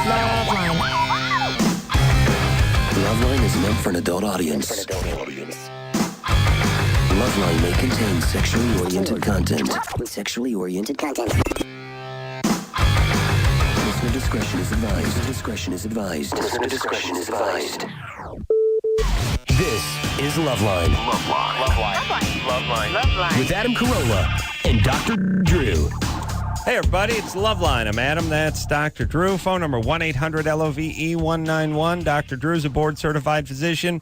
Loveline is meant for an adult audience. Loveline may contain sexually oriented content. Listener discretion is advised. This is Loveline. Loveline. With Adam Carolla and Dr. Drew. Hey, everybody, it's Loveline. I'm Adam. That's Dr. Drew. Phone number 1-800-LOVE-191. Dr. Drew's a board-certified physician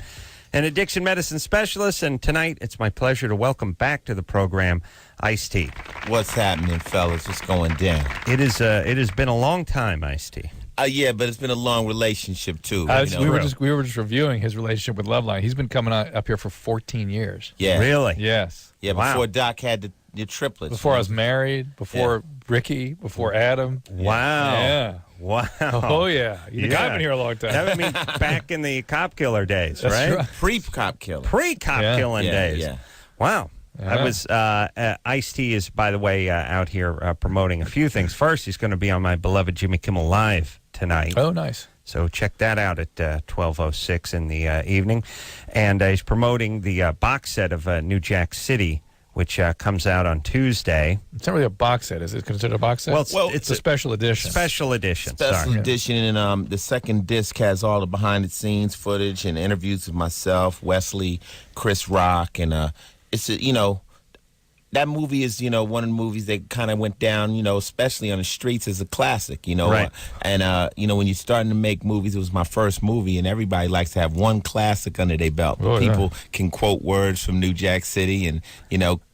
and addiction medicine specialist. And tonight, it's my pleasure to welcome back to the program Ice-T. What's happening, fellas? What's going down? It has been a long time, Ice-T. Yeah, but it's been a long relationship, too. We were just reviewing his relationship with Loveline. He's been coming up here for 14 years. Yeah. Really? Yes. Yeah, before Doc had the triplets. Before I was married, before Ricky, before Adam. Wow. Yeah. Wow. Oh, yeah. You've been here a long time. That would mean back in the cop killer days, right? Pre-cop killer. Pre-cop killing days. Yeah. Wow. Yeah. I was Ice-T is, by the way, out here promoting a few things. First, he's going to be on my beloved Jimmy Kimmel Live tonight. Oh, nice. So check that out at 12:06 in the evening. And he's promoting the box set of New Jack City, which comes out on Tuesday. It's not really a box set. Is it considered a box set? Well, it's a special edition. Special edition. Special edition, and the second disc has all the behind-the-scenes footage and interviews with myself, Wesley, Chris Rock, and it's that movie is one of the movies that kind of went down, especially on the streets as a classic, Right. And when you're starting to make movies, it was my first movie, and everybody likes to have one classic under their belt. Oh, People can quote words from New Jack City, and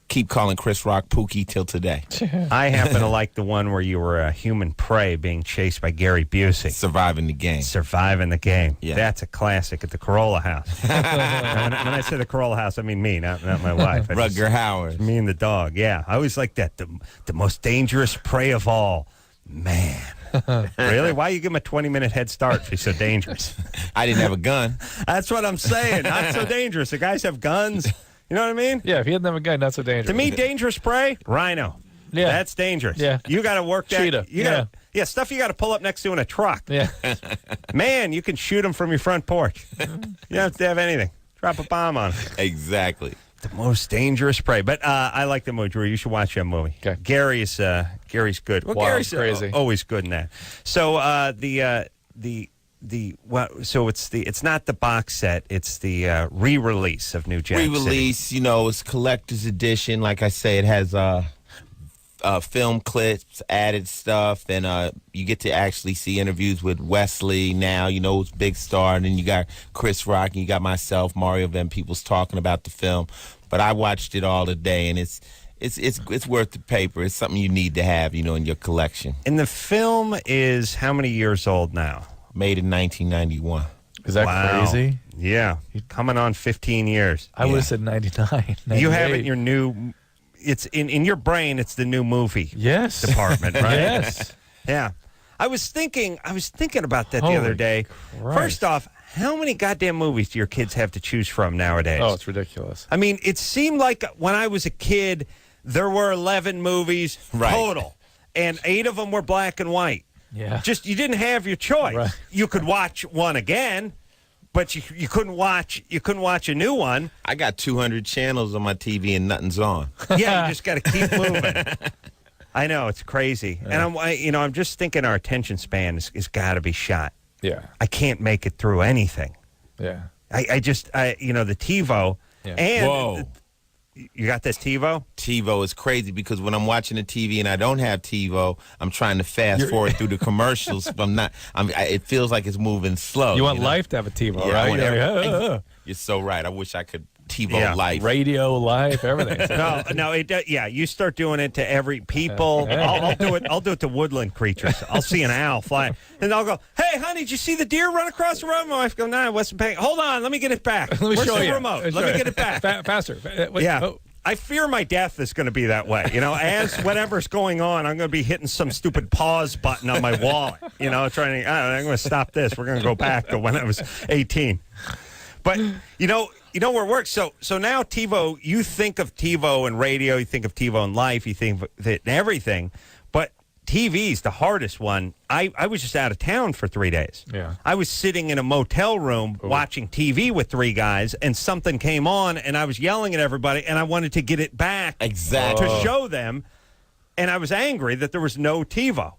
keep calling Chris Rock Pookie till today. I happen to like the one where you were a human prey being chased by Gary Busey. Surviving the game. Surviving the game. Yeah. That's a classic at the Carolla house. when I say the Carolla house, I mean me, not my wife. Rutger Hauer. Me and the dog, yeah. I always like that. The most dangerous prey of all. Man. Really? Why you give him a 20-minute head start if he's so dangerous? I didn't have a gun. That's what I'm saying. Not so dangerous. The guys have guns. You know what I mean? Yeah, if he hadn't have a gun, not so dangerous. To me, dangerous prey, rhino. Yeah. That's dangerous. Yeah. You got to work that. Cheetah. Stuff you got to pull up next to in a truck. Yeah. Man, you can shoot them from your front porch. You don't have to have anything. Drop a bomb on them. Exactly. The most dangerous prey. But I like the movie, Drew. You should watch that movie. Okay. Gary's good. Well, Wow, Gary's crazy. Always good in that. So it's not the box set, it's the re-release of New Jack City. Re-release, it's collector's edition. Like I say, it has film clips, added stuff, and you get to actually see interviews with Wesley now, who's a big star, and then you got Chris Rock, and you got myself, Mario Van Peebles talking about the film. But I watched it all today, and it's worth the paper. It's something you need to have, in your collection. And the film is how many years old now? Made in 1991. Is that crazy? Yeah. Coming on 15 years. I would have said 99. You have it in your new, it's in your brain, it's the new movie department, right? Yes. Yeah. I was thinking about that the other day. Christ. First off, how many goddamn movies do your kids have to choose from nowadays? Oh, it's ridiculous. I mean, it seemed like when I was a kid, there were 11 movies total, and 8 of them were black and white. Yeah. Just, you didn't have your choice. Right. You could watch one again, but you couldn't watch a new one. I got 200 channels on my TV and nothing's on. Yeah, you just got to keep moving. I know, it's crazy. Yeah. And I'm just thinking our attention span is got to be shot. Yeah. I can't make it through anything. Yeah. The TiVo and Whoa. You got this TiVo? TiVo is crazy because when I'm watching the TV and I don't have TiVo, I'm trying to fast forward through the commercials. But it feels like it's moving slow. You want Life to have a TiVo, Yeah, right? You're so right. I wish I could TiVo Life. Radio, Life, everything. You start doing it to every people. I'll do it to woodland creatures. I'll see an owl fly, and I'll go, "Hey, honey, did you see the deer run across the road?" My wife go, "No, I wasn't paying. Hold on, let me get it back. Let me Where's show the you. remote? Let me get it back Faster. Yeah. I fear my death is going to be that way. As whatever's going on, I'm going to be hitting some stupid pause button on my wallet. Trying to, I'm going to stop this. We're going to go back to when I was 18. But, where it works. So now TiVo, you think of TiVo and radio, you think of TiVo and life, you think of it and everything. But TV's the hardest one. I was just out of town for 3 days. Yeah. I was sitting in a motel room watching TV with 3 guys, and something came on, and I was yelling at everybody, and I wanted to get it back Exactly. to show them, and I was angry that there was no TiVo.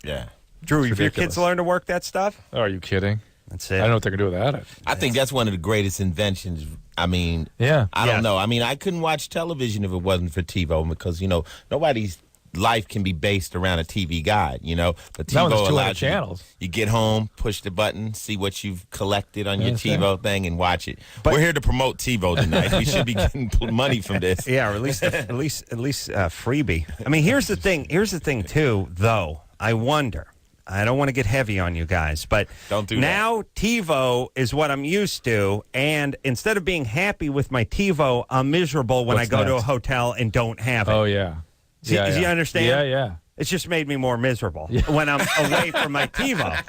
Yeah. Drew, have your ridiculous. kids learned to work that stuff? Oh, are you kidding? That's I it. don't know what they're going to do without it. I think that's one of the greatest inventions. I mean, Yeah. I don't know. I mean, I couldn't watch television if it wasn't for TiVo because, nobody's life can be based around a TV guide, But Not when there's TiVo 200 allows you. channels. You get home, push the button, see what you've collected on your Understand. TiVo thing, and watch it. We're here to promote TiVo tonight. We should be getting money from this. Yeah, or at least freebie. I mean, here's the thing. Here's the thing too, though. I wonder. I don't want to get heavy on you guys, but Don't do now TiVo is what I'm used to, and instead of being happy with my TiVo, I'm miserable when What's I go to a next? hotel and don't have it. Oh, yeah. See, yeah, do you yeah. understand? Yeah, yeah. It's just made me more miserable when I'm away from my TiVo.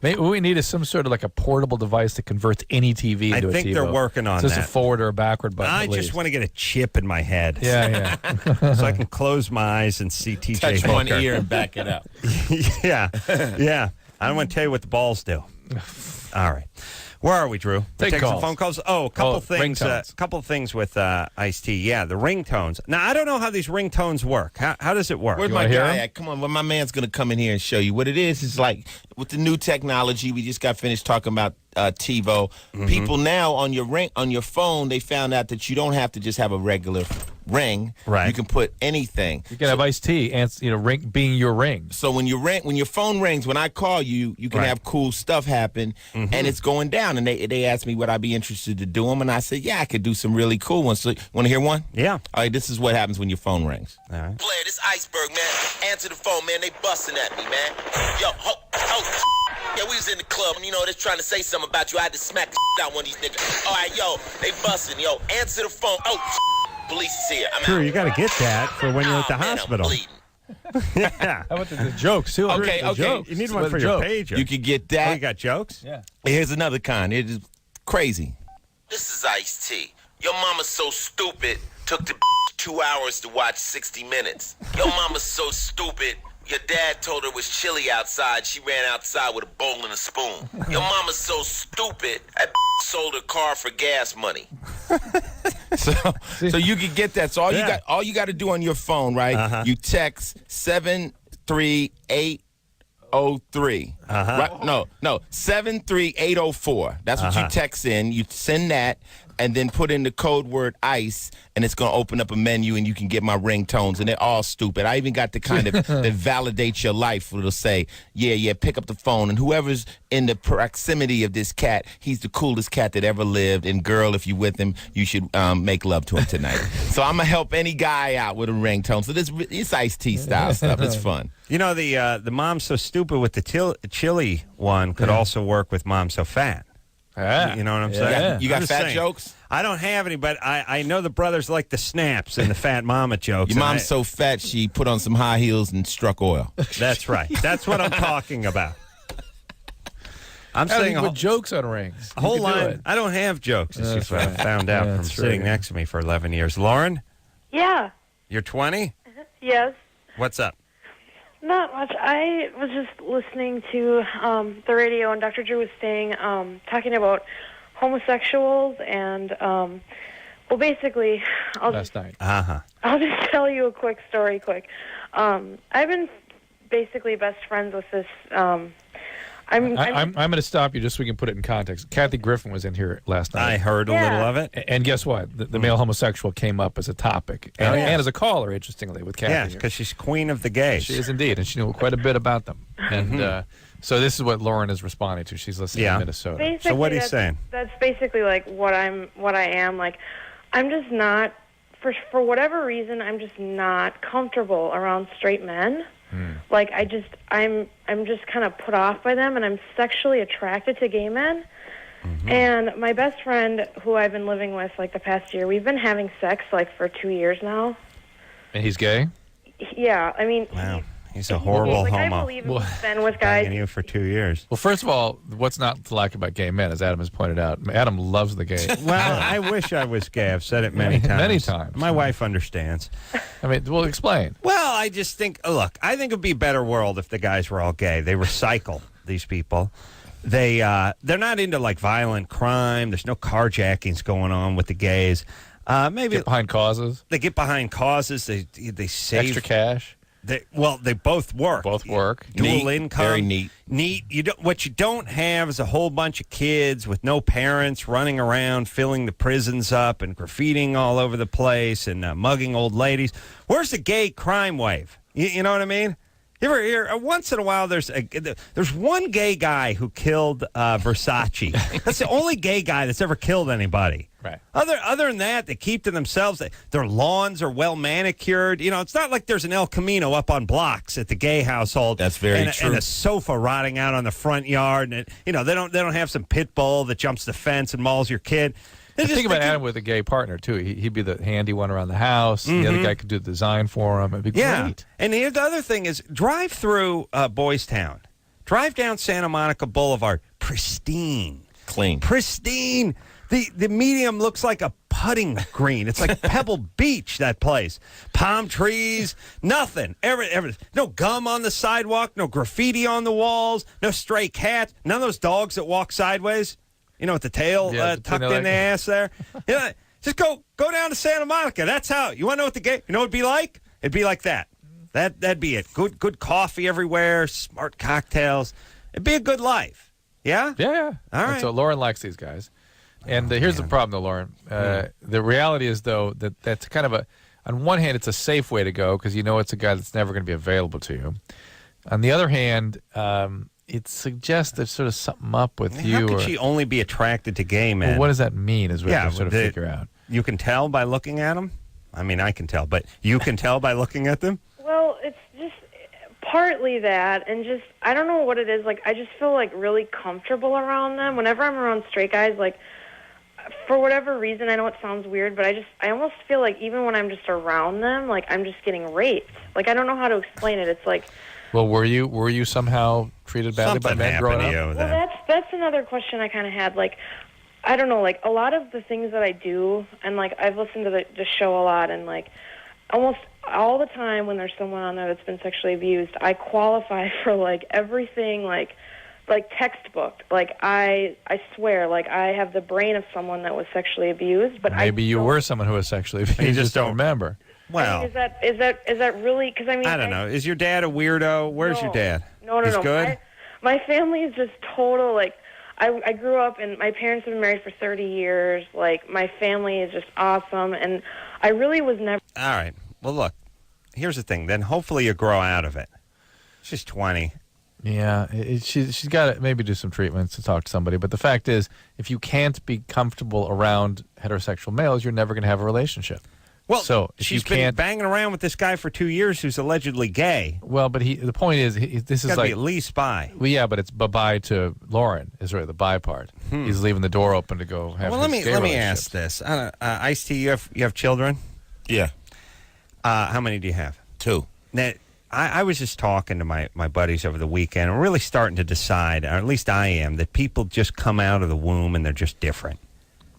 Maybe what we need is some sort of like a portable device that converts any TV I into a TiVo. think they're working on Just that. a forward or a backward button. I at just least. want to get a chip in my head. Yeah, yeah. So I can close my eyes and see TJ Touch Hooker. one ear and back it up. Yeah. I don't want to tell you what the balls do. All right. Where are we, Drew? Take Taking some calls. phone calls. Oh, a couple things. ringtones. Couple things with Ice-T. Yeah, the ringtones. Now, I don't know how these ringtones work. How does it work? Where's You my wanna hear guy him? at? Come on, well, my man's going to come in here and show you. What it is like with the new technology, we just got finished talking about TiVo. People now on your phone, they found out that you don't have to just have a regular ring. Right. You can put anything. You can have Ice-T, ring being your ring. So when your phone rings, when I call you, you can Right. have cool stuff happen, and it's going down. And they asked me would I be interested to do them, and I said, yeah, I could do some really cool ones. So, want to hear one? Yeah. All right, this is what happens when your phone rings. All right. Blair, this Iceberg, man. Answer the phone, man. They busting at me, man. Yo, yeah, we was in the club, they're trying to say something about you. I had to smack the out one of these niggas. All right, yo, they busting. Yo, answer the phone. Police is here. I'm Drew, out. you got to get that for when you're at the Man, I'm hospital. bleeding. Yeah. How about the jokes, too? Okay, The okay. jokes. You need It's one with for a your joke. pager. You could get Oh, that. you got jokes? Yeah. Here's another kind. It is crazy. This is Ice-T. Your mama's so stupid, took the 2 hours to watch 60 Minutes. Your mama's so stupid, your dad told her it was chilly outside. She ran outside with a bowl and a spoon. Your mama's so stupid, that sold her car for gas money. So you can get that. So all you got to do on your phone, right? You text 73803. Right? No, 73804. That's what you text in. You send that and then put in the code word ICE, and it's going to open up a menu, and you can get my ringtones, and they're all stupid. I even got the kind of that validates your life. It'll say, yeah, pick up the phone, and whoever's in the proximity of this cat, he's the coolest cat that ever lived, and girl, if you with him, you should make love to him tonight. So I'm going to help any guy out with a ringtone. So it's Ice-T style stuff. It's fun. You know, the Mom So Stupid with the chili one could also work with Mom So Fat. Ah, You know what I'm yeah. saying? You got I'm just fat saying. jokes? I don't have any, but I know the brothers like the snaps and the fat mama jokes. Your and mom's so fat she put on some high heels and struck oil. That's right. That's what I'm talking about. I'm I saying think with jokes on rings. a You whole could do line. it. I don't have jokes. This That's is what I right. found out Yeah, from that's sitting right. next to me for 11 years. Lauren, Yeah. you're 20? Yes. What's up? Not much. I was just listening to the radio, and Dr. Drew was saying, talking about homosexuals, and well, basically, Last night. I'll just tell you a quick story. I've been basically best friends with this. I'm I'm going to stop you just so we can put it in context. Kathy Griffin was in here last night. I heard a Yeah. little of it. And guess what? The male homosexual came up as a topic. And, Oh, yeah. and as a caller, interestingly, with Kathy. Yeah, here. because she's queen of the gays. She is indeed, and she knew quite a bit about them. And so this is what Lauren is responding to. She's listening Yeah. in Minnesota. basically, So what are you that's- saying? That's basically like what I am. Like, I'm just not, for whatever reason, I'm just not comfortable around straight men. Like, I'm just kind of put off by them, and I'm sexually attracted to gay men. And my best friend, who I've been living with like the past year, we've been having sex like for 2 years now. And he's gay? Yeah, I mean, Wow. He's a horrible like, homo. I believe he's been with guys. Banging you for 2 years. Well, first of all, what's not to like about gay men, as Adam has pointed out? Adam loves the gay. Well, I wish I was gay. I've said it many times. Many times. My wife understands. I mean, well, explain. Well, I just think, look, I think it would be a better world if the guys were all gay. They recycle, these people. They're not into, like, violent crime. There's no carjackings going on with the gays. Maybe Get behind causes. they get behind causes. They save Extra cash. They both work. Both work. Dual Neat, income. very neat. Neat. What you don't have is a whole bunch of kids with no parents running around filling the prisons up and graffitiing all over the place and mugging old ladies. Where's the gay crime wave? You know what I mean? You ever hear, once in a while there's one gay guy who killed Versace. That's the only gay guy that's ever killed anybody. Right. Other than that, they keep to themselves. Their lawns are well manicured. You know, it's not like there's an El Camino up on blocks at the gay household. That's very and true. And a sofa rotting out on the front yard, and they don't have some pit bull that jumps the fence and mauls your kid. Think about Adam with a gay partner, too. He'd be the handy one around the house. The other guy could do the design for him. It'd be great. And the other thing is, drive through Boys Town. Drive down Santa Monica Boulevard. Pristine. Clean. Pristine. The medium looks like a putting green. It's like Pebble Beach, that place. Palm trees, nothing. No gum on the sidewalk, no graffiti on the walls, no stray cats, none of those dogs that walk sideways. You know, with the tail tucked in the ass there. Yeah, just go down to Santa Monica. That's how. You want to know what you know what it'd be like? It'd be like that. That'd be it. Good coffee everywhere, smart cocktails. It'd be a good life. Yeah? Yeah. All right. And so Lauren likes these guys. And here's the problem, though, Lauren. The reality is, though, that's kind of on one hand, it's a safe way to go because you know it's a guy that's never going to be available to you. On the other hand, it suggests there's sort of something up with you. How could she only be attracted to gay men? Well, what does that mean is what we're sort of figure out. You can tell by looking at them? I mean, I can tell, but you can tell by looking at them? Well, it's just partly that, and just, I don't know what it is. Like, I just feel, like, really comfortable around them. Whenever I'm around straight guys, like, for whatever reason, I know it sounds weird, but I almost feel like even when I'm just around them, like, I'm just getting raped. Like, I don't know how to explain it. It's like... Well, were you somehow treated badly by men growing up? Well, that's another question I kind of had. Like, I don't know, like, a lot of the things that I do, and, like, I've listened to the show a lot, and, like, almost all the time when there's someone on there that's been sexually abused, I qualify for, like, everything, like textbook. Like, I swear, like, I have the brain of someone that was sexually abused, but maybe you were someone who was sexually abused. You just don't remember. Well, I mean, is that really? Because I mean, I don't know. Is your dad a weirdo? Where's your dad? No. He's good? My family is just total. Like, I grew up and my parents have been married for 30 years. Like, my family is just awesome, and I really was never. All right. Well, look. Here's the thing. Then hopefully you grow out of it. She's 20. Yeah, she's got to maybe do some treatments to talk to somebody. But the fact is, if you can't be comfortable around heterosexual males, you're never going to have a relationship. Well, so if she's been banging around with this guy for 2 years who's allegedly gay. Well, but the point is, this is Gotta like be at least bi. Well, yeah, but it's bye-bye to Lauren is really the bye part. He's leaving the door open to go have. Well, his let me ask this. Ice-T, you have children? Yeah. How many do you have? 2. Now, I was just talking to my buddies over the weekend. I'm really starting to decide, or at least I am, that people just come out of the womb and they're just different.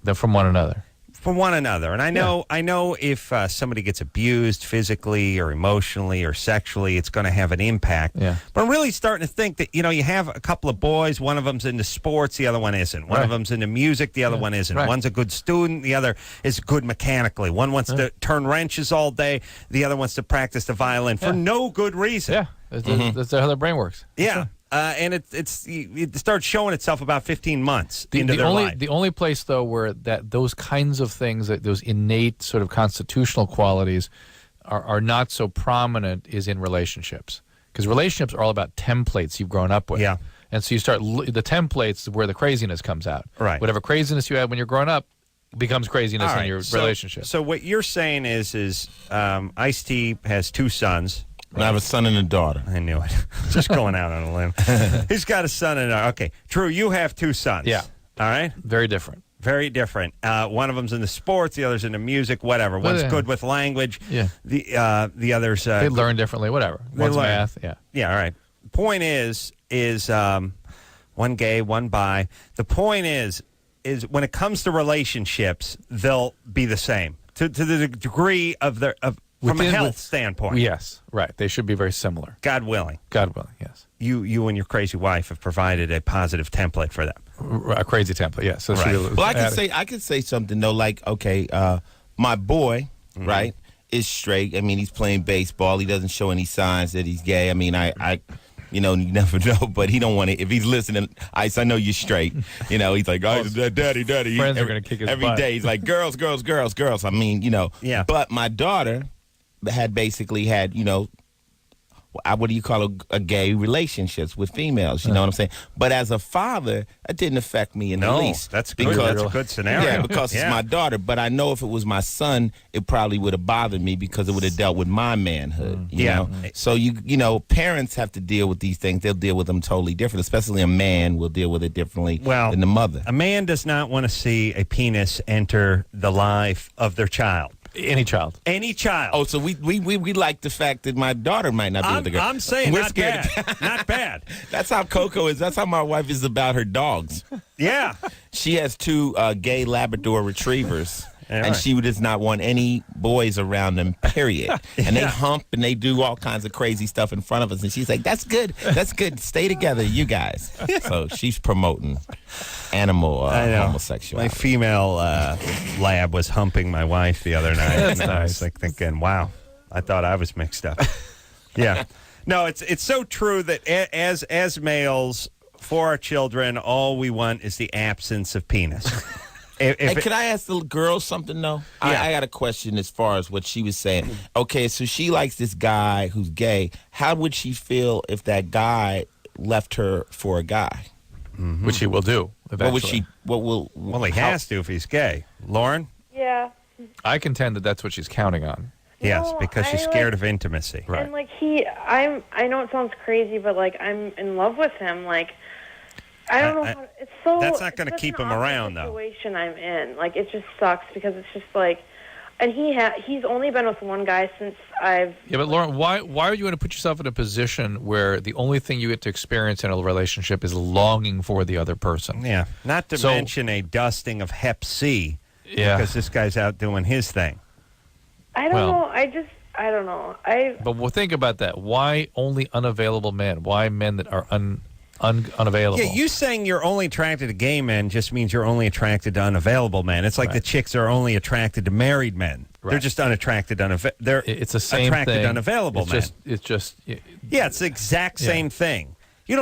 They're from one another. From one another. And I know if somebody gets abused physically or emotionally or sexually, it's going to have an impact. Yeah. But I'm really starting to think that, you have a couple of boys, one of them's into sports, the other one isn't. One of them's into music, the other one isn't. Right. One's a good student, the other is good mechanically. One wants to turn wrenches all day, the other wants to practice the violin for no good reason. Yeah, that's how their brain works. Yeah. And it starts showing itself about 15 months into their life. The only place, though, where those kinds of things, those innate sort of constitutional qualities are not so prominent is in relationships. Because relationships are all about templates you've grown up with. Yeah. And so you start, the templates where the craziness comes out. Right. Whatever craziness you had when you're growing up becomes craziness in your relationship. So what you're saying is Ice-T has 2 sons. And I have a son and a daughter. I knew it. Just going out on a limb. He's got a son and a daughter. Okay. Drew, you have 2 sons. Yeah. All right? Very different. Very different. One of them's in the sports, the other's in the music, whatever. One's good with language. Yeah. The other's they learn differently, whatever. One's learn. math, yeah. Yeah, all right. Point is one gay, one bi. The point is when it comes to relationships, they'll be the same to the degree of from a health standpoint. Yes, right. They should be very similar. God willing. God willing, yes. You and your crazy wife have provided a positive template for them. A crazy template, yes. So Right. Well, I could say something though, like, okay, my boy, right, is straight. I mean, he's playing baseball. He doesn't show any signs that he's gay. I mean, I you know, you never know, but he don't want to. If he's listening, Ice, I know you're straight. You know, he's like, oh, daddy. Friends are going to kick his every butt. day. He's like, girls. I mean, you know. Yeah. But my daughter had basically had, you know, what do you call a gay relationships with females? You know what I'm saying? But as a father, that didn't affect me in the least. That's good. That's a good scenario. Yeah, because it's my daughter. But I know if it was my son, it probably would have bothered me because it would have dealt with my manhood. You know? So you know, parents have to deal with these things. They'll deal with them totally different. Especially a man will deal with it differently than the mother. A man does not want to see a penis enter the life of their child. Any child. Any child. Oh, so we like the fact that my daughter might not be with the girl. I'm saying we're not scared. bad. Not bad. That's how Coco is. That's how my wife is about her dogs. Yeah. She has 2 gay Labrador retrievers. Yeah, and right. she does not want any boys around them, period. And they hump and they do all kinds of crazy stuff in front of us. And she's like, that's good. That's good. Stay together, you guys. So she's promoting animal homosexuality. My female lab was humping my wife the other night. That's and I was nice. like thinking, wow, I thought I was mixed up. Yeah. No, it's so true that as males, for our children, all we want is the absence of penis. Hey, can I ask the girl something, though? Yeah. I got a question as far as what she was saying. Okay, so she likes this guy who's gay. How would she feel if that guy left her for a guy? Mm-hmm. Which he will do eventually. Well, he has to if he's gay. Lauren? Yeah. I contend that that's what she's counting on. Yes, No, because she's I, scared of intimacy. Right. And like I know it sounds crazy, but like I'm in love with him. Like I don't know. It's so. That's not gonna it's such keep an him awkward around, though. Situation I'm in. Like it just sucks because it's just like, and he's only been with one guy since I've. Yeah, but Lauren, why are you going to put yourself in a position where the only thing you get to experience in a relationship is longing for the other person? Yeah, not to mention a dusting of Hep C. Yeah. Because this guy's out doing his thing. I don't know. I don't know. But well, think about that. Why only unavailable men? Why men that are unavailable? Yeah, you saying you're only attracted to gay men just means you're only attracted to unavailable men. It's like the chicks are only attracted to married men. Right. They're just unattracted to it's the same attracted thing. to unavailable men. It's just. Yeah, it's the exact same thing. You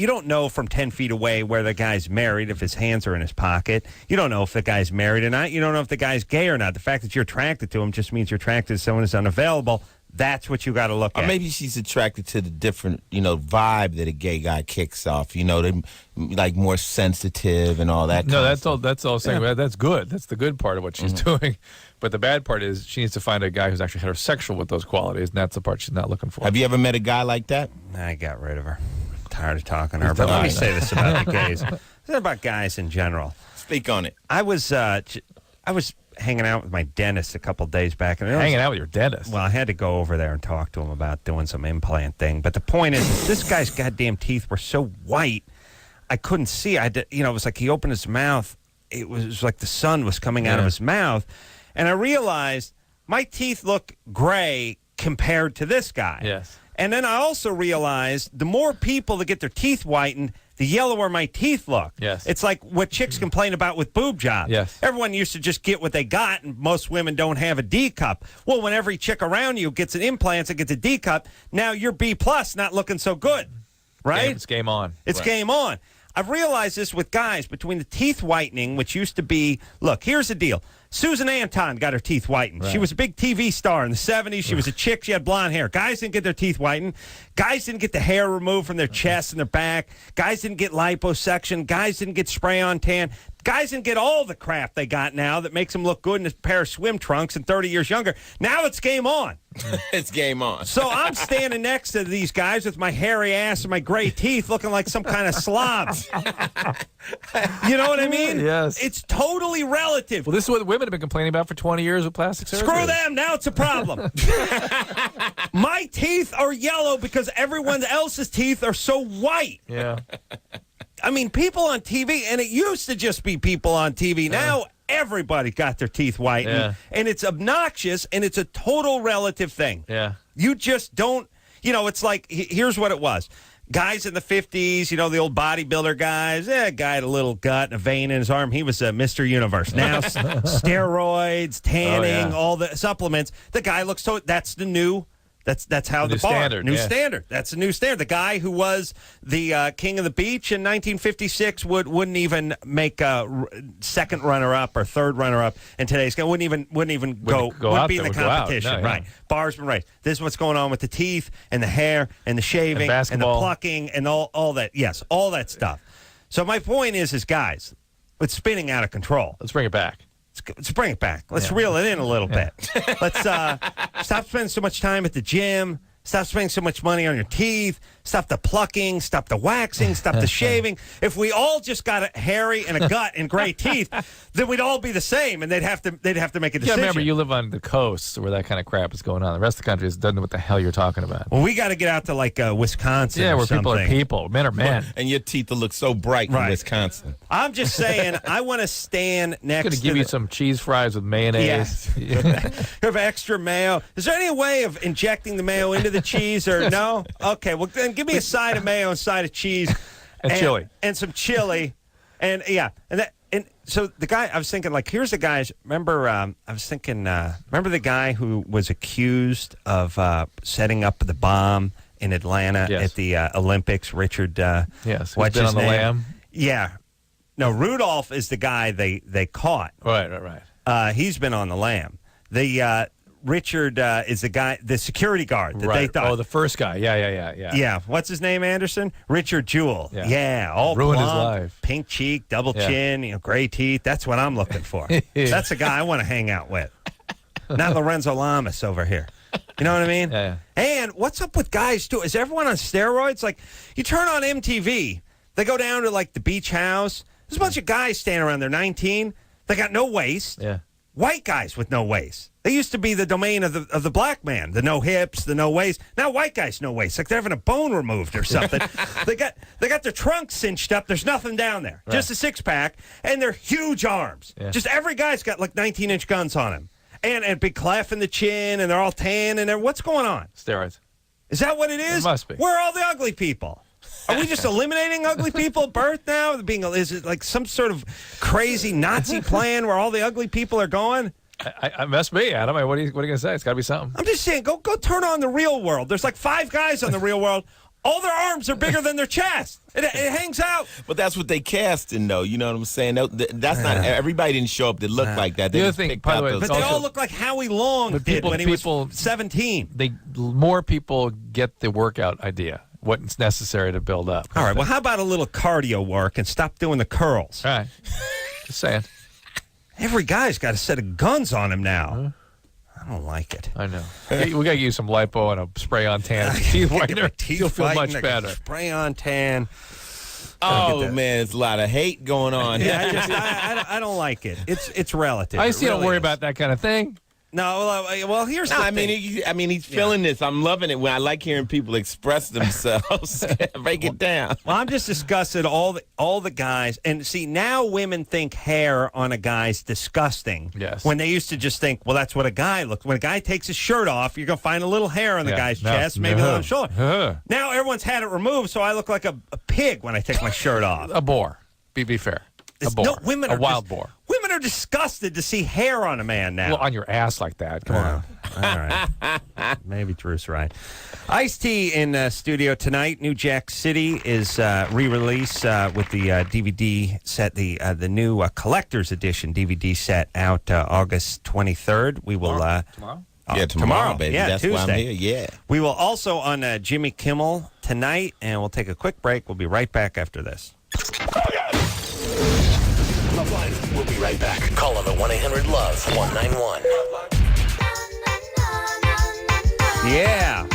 don't know from 10 feet away where the guy's married if his hands are in his pocket. You don't know if the guy's married or not. You don't know if the guy's gay or not. The fact that you're attracted to him just means you're attracted to someone who's unavailable. That's what you got to look at. Or maybe she's attracted to the different, vibe that a gay guy kicks off. They're like more sensitive and all that. No, that's all saying. Yeah. That's good. That's the good part of what she's doing. But the bad part is she needs to find a guy who's actually heterosexual with those qualities, and that's the part she's not looking for. Have you ever met a guy like that? I got rid of her. I'm tired of talking to her. But let me say this about the gays. This is about guys in general. Speak on it. I was hanging out with my dentist a couple days back. And hanging out with your dentist? Well, I had to go over there and talk to him about doing some implant thing. But the point is, this guy's goddamn teeth were so white, I couldn't see. It was like he opened his mouth. It was like the sun was coming out of his mouth. And I realized my teeth look gray compared to this guy. Yes. And then I also realized the more people that get their teeth whitened, the yellower my teeth look. Yes. It's like what chicks complain about with boob jobs. Yes. Everyone used to just get what they got, and most women don't have a D cup. Well, when every chick around you gets an implant and gets a D cup, now you're B plus, not looking so good. Right? It's game on. It's game on. I've realized this with guys between the teeth whitening, which used to be, look, here's the deal. Susan Anton got her teeth whitened. Right. She was a big TV star in the 70s. She was a chick. She had blonde hair. Guys didn't get their teeth whitened. Guys didn't get the hair removed from their chest and their back. Guys didn't get liposuction. Guys didn't get spray-on tan. Guys didn't get all the crap they got now that makes them look good in a pair of swim trunks and 30 years younger. Now it's game on. It's game on. So I'm standing next to these guys with my hairy ass and my gray teeth looking like some kind of slob. You know what I mean? Yes. It's totally relative. Well, this is what women have been complaining about for 20 years with plastic surgery. Screw them. Now it's a problem. My teeth are yellow because everyone else's teeth are so white. Yeah. I mean, people on TV, and it used to just be people on TV. Now everybody got their teeth whitened, Yeah. and it's obnoxious, and it's a total relative thing. Yeah. You just don't, it's like, here's what it was. Guys in the 50s, the old bodybuilder guys, a guy had a little gut and a vein in his arm. He was Mr. Universe. Now, steroids, tanning, all the supplements. The guy looks so, that's the new. That's how the bar. Standard, Standard. That's the new standard. The guy who was the king of the beach in 1956 wouldn't even make a second runner-up or third runner-up in today's game. Wouldn't even Wouldn't be in the go out. competition. No, yeah. Right. Bar's been raised. This is what's going on with the teeth and the hair and the shaving and the plucking and all that. Yes, all that stuff. So my point is guys, it's spinning out of control. Let's bring it back. Let's bring it back. Let's reel it in a little bit. Let's stop spending so much time at the gym. Stop spending so much money on your teeth. Stop the plucking. Stop the waxing. Stop the shaving. If we all just got a hairy and a gut and gray teeth, then we'd all be the same, and they'd have to make a decision. Yeah, remember, you live on the coast where that kind of crap is going on. The rest of the country doesn't know what the hell you're talking about. Well, we got to get out to like Wisconsin. Yeah, or where something. people are people. Men are men. And your teeth will look so bright in Wisconsin. I'm just saying, I want to stand next Going to give you some cheese fries with mayonnaise. Have extra mayo. Is there any way of injecting the mayo into the cheese or no? Okay, well then give me a side of mayo and side of cheese and chili and some chili, and so the guy I was thinking like here's the guys. Remember remember the guy who was accused of setting up the bomb in Atlanta at the Olympics? Richard. Yes, what's been his on the name? lam. Yeah. No, Rudolph is the guy they caught. Right. He's been on the lam. The Richard is the guy, the security guard that they thought. Oh, the first guy. Yeah. Yeah. What's his name, Anderson? Richard Jewell. Yeah. All ruined plump, his life. Pink cheek, double chin, gray teeth. That's what I'm looking for. That's the guy I want to hang out with. Not Lorenzo Lamas over here. You know what I mean? Yeah. And what's up with guys, too? Is everyone on steroids? Like, you turn on MTV, they go down to, like, the beach house. There's a bunch of guys standing around. They're 19. They got no waist. Yeah. White guys with no waist. They used to be the domain of the black man, the no hips, the no waist. Now white guys no waist, like they're having a bone removed or something. they got their trunks cinched up. There's nothing down there, just a six pack, and they're huge arms. Yeah. Just every guy's got like 19-inch guns on him, and big clef in the chin, and they're all tan, and what's going on? Steroids. Is that what it is? It must be. Where are all the ugly people? Are we just eliminating ugly people at birth now? Is it like some sort of crazy Nazi plan where all the ugly people are going? I must be, Adam. What are you going to say? It's got to be something. I'm just saying, go turn on The Real World. There's like 5 guys on The Real World. All their arms are bigger than their chest. It hangs out. But that's what they casting, though. You know what I'm saying? That's not everybody didn't show up to look like that. They The other just thing, picked by the out way, those- But they all look like Howie Long did when he was 17. More people get the workout idea. What's necessary to build up. All right, well, how about a little cardio work and stop doing the curls? All right. Just saying. Every guy's got a set of guns on him now. I don't like it. I know. We got to use some lipo and a spray-on tan. Teeth whitener. You'll feel much better. Spray on tan. Oh, man, it's a lot of hate going on. Yeah, I don't like it. It's relative. I It still don't really worry is. about that kind of thing. No, well, here's the I thing. mean, he's feeling this. I'm loving it when I like hearing people express themselves. Break it down. Well, I'm just discussing all the guys, and see now women think hair on a guy's disgusting. Yes. When they used to just think, well, that's what a guy looks. When a guy takes his shirt off, you're gonna find a little hair on the guy's chest, maybe a little shoulder. Now everyone's had it removed, so I look like a pig when I take my shirt off. A boar. Be fair. A boar. No, women a are wild boar. Women are disgusted to see hair on a man now. Well, on your ass like that. Come on. All right. Maybe Drew's right. Ice-T in studio tonight. New Jack City is re-release with the DVD set, the new collector's edition DVD set out August 23rd. We will... Tomorrow? Tomorrow, baby. Yeah, That's Tuesday. why I'm here. Yeah. We will also on Jimmy Kimmel tonight, and we'll take a quick break. We'll be right back after this. Loveline. We'll be right back. Call on the 1-800-LOVE-191. Yeah.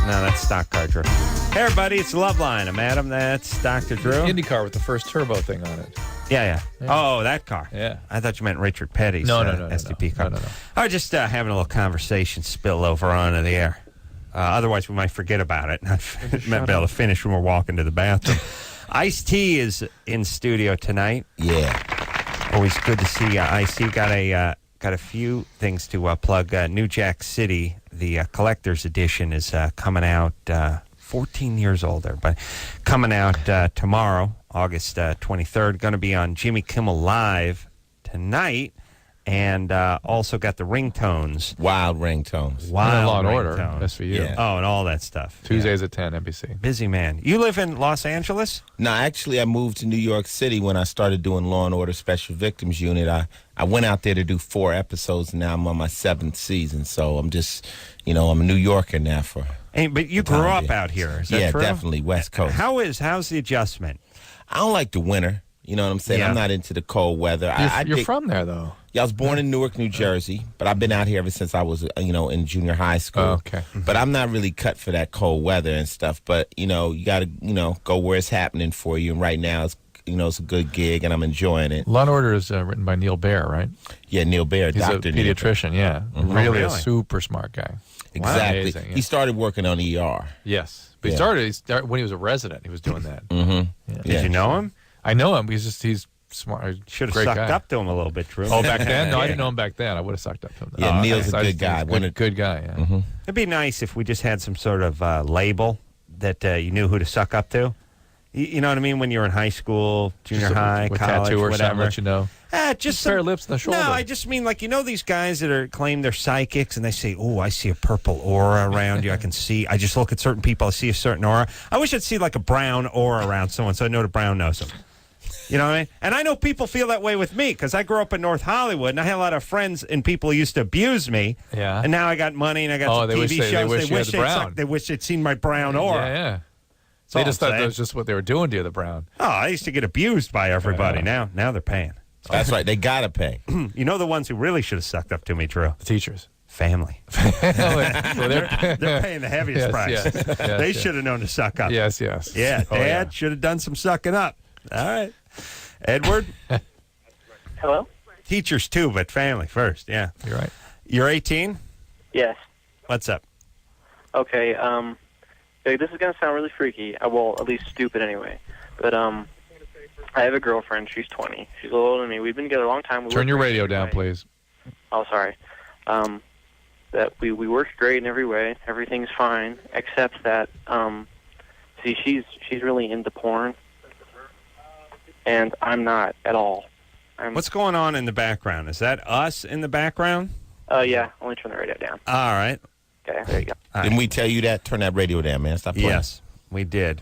No, that's stock car Drew. Hey, everybody, it's Loveline. I'm Adam. That's Dr. Drew. IndyCar with the first turbo thing on it. Yeah. Oh, that car. Yeah. I thought you meant Richard Petty's No, SDP car. No. I was just having a little conversation spill over onto the air. Otherwise, we might forget about it. Not be able to finish when we're walking to the bathroom. Ice-T is in studio tonight. Yeah. Always good to see Ice-T. Got a few things to plug. New Jack City, the collector's edition, is coming out. 14 years old there, but coming out tomorrow, August 23rd. Going to be on Jimmy Kimmel Live tonight, and also got the ringtones. Wild ringtones. Wild Law and ringtones. Order. That's for you. Yeah. Oh, and all that stuff. Tuesdays at 10, NBC. Busy man. You live in Los Angeles? No, actually, I moved to New York City when I started doing Law and Order Special Victims Unit. I went out there to do 4 episodes, and now I'm on my 7th season. So I'm just, I'm a New Yorker now for. But you grew up out here, is that yeah, true? definitely, West Coast. How's the adjustment? I don't like the winter. You know what I'm saying? Yeah. I'm not into the cold weather. You're from there, though. Yeah, I was born in Newark, New Jersey, but I've been out here ever since I was, in junior high school. Oh, okay. But I'm not really cut for that cold weather and stuff. But, you got to, go where it's happening for you. And right now, it's a good gig, and I'm enjoying it. Law and Order is written by Neil Baer, right? Yeah, Neil Baer, He's Dr. a Neil Baer. pediatrician, yeah. Mhm. Really, Oh, a really? super smart guy. Exactly. Amazing, yeah. He started working on ER. Yes. But Yeah. he started when he was a resident. He was doing that. Mm-hmm. Did you know him? I know him. He's smart. Should have great sucked guy. up to him a little bit, Drew. Oh, back then? No, I didn't know him back then. I would have sucked up to him. Then. Yeah, Neil's a I good just think guy. he's a good guy, yeah. Mm-hmm. It'd be nice if we just had some sort of label that you knew who to suck up to. You know what I mean? When you were in high school, junior high, with college, tattoo or whatever. something, let you know. Just Spare lips in the shoulder. No, I just mean these guys that claim they're psychics and they say, "Oh, I see a purple aura around you. I can see. I just look at certain people. I see a certain aura. I wish I'd see like a brown aura around someone, so I know the brown knows them." You know what I mean? And I know people feel that way with me because I grew up in North Hollywood and I had a lot of friends and people who used to abuse me. Yeah. And now I got money and I got some they TV wish shows. they wish you had the brown. They wish they'd seen my brown aura. Yeah. That's They all just I'm thought that saying. was just what they were doing to you, the brown. Oh, I used to get abused by everybody. Yeah. Now they're paying. That's right. They got to pay. You know the ones who really should have sucked up to me, Drew? The teachers. Family. Well, They're paying the heaviest Yes, price. yes, They yes. should have known to suck up. Yes. Yeah, Oh, Dad should have done some sucking up. All right. Edward? Hello? Teachers too, but family first. Yeah. You're right. You're 18? Yes. What's up? Okay, this is going to sound really freaky. Well, at least stupid anyway. But, I have a girlfriend. She's 20. She's a little older than me. We've been together a long time. Turn your radio down, please. Oh, sorry. That we work great in every way. Everything's fine, except that, see, she's really into porn. And I'm not at all. What's going on in the background? Is that us in the background? Yeah, only turn the radio down. All right. Okay, there you go. Didn't we tell you that? Turn that radio down, man. Stop playing. Yes, we did.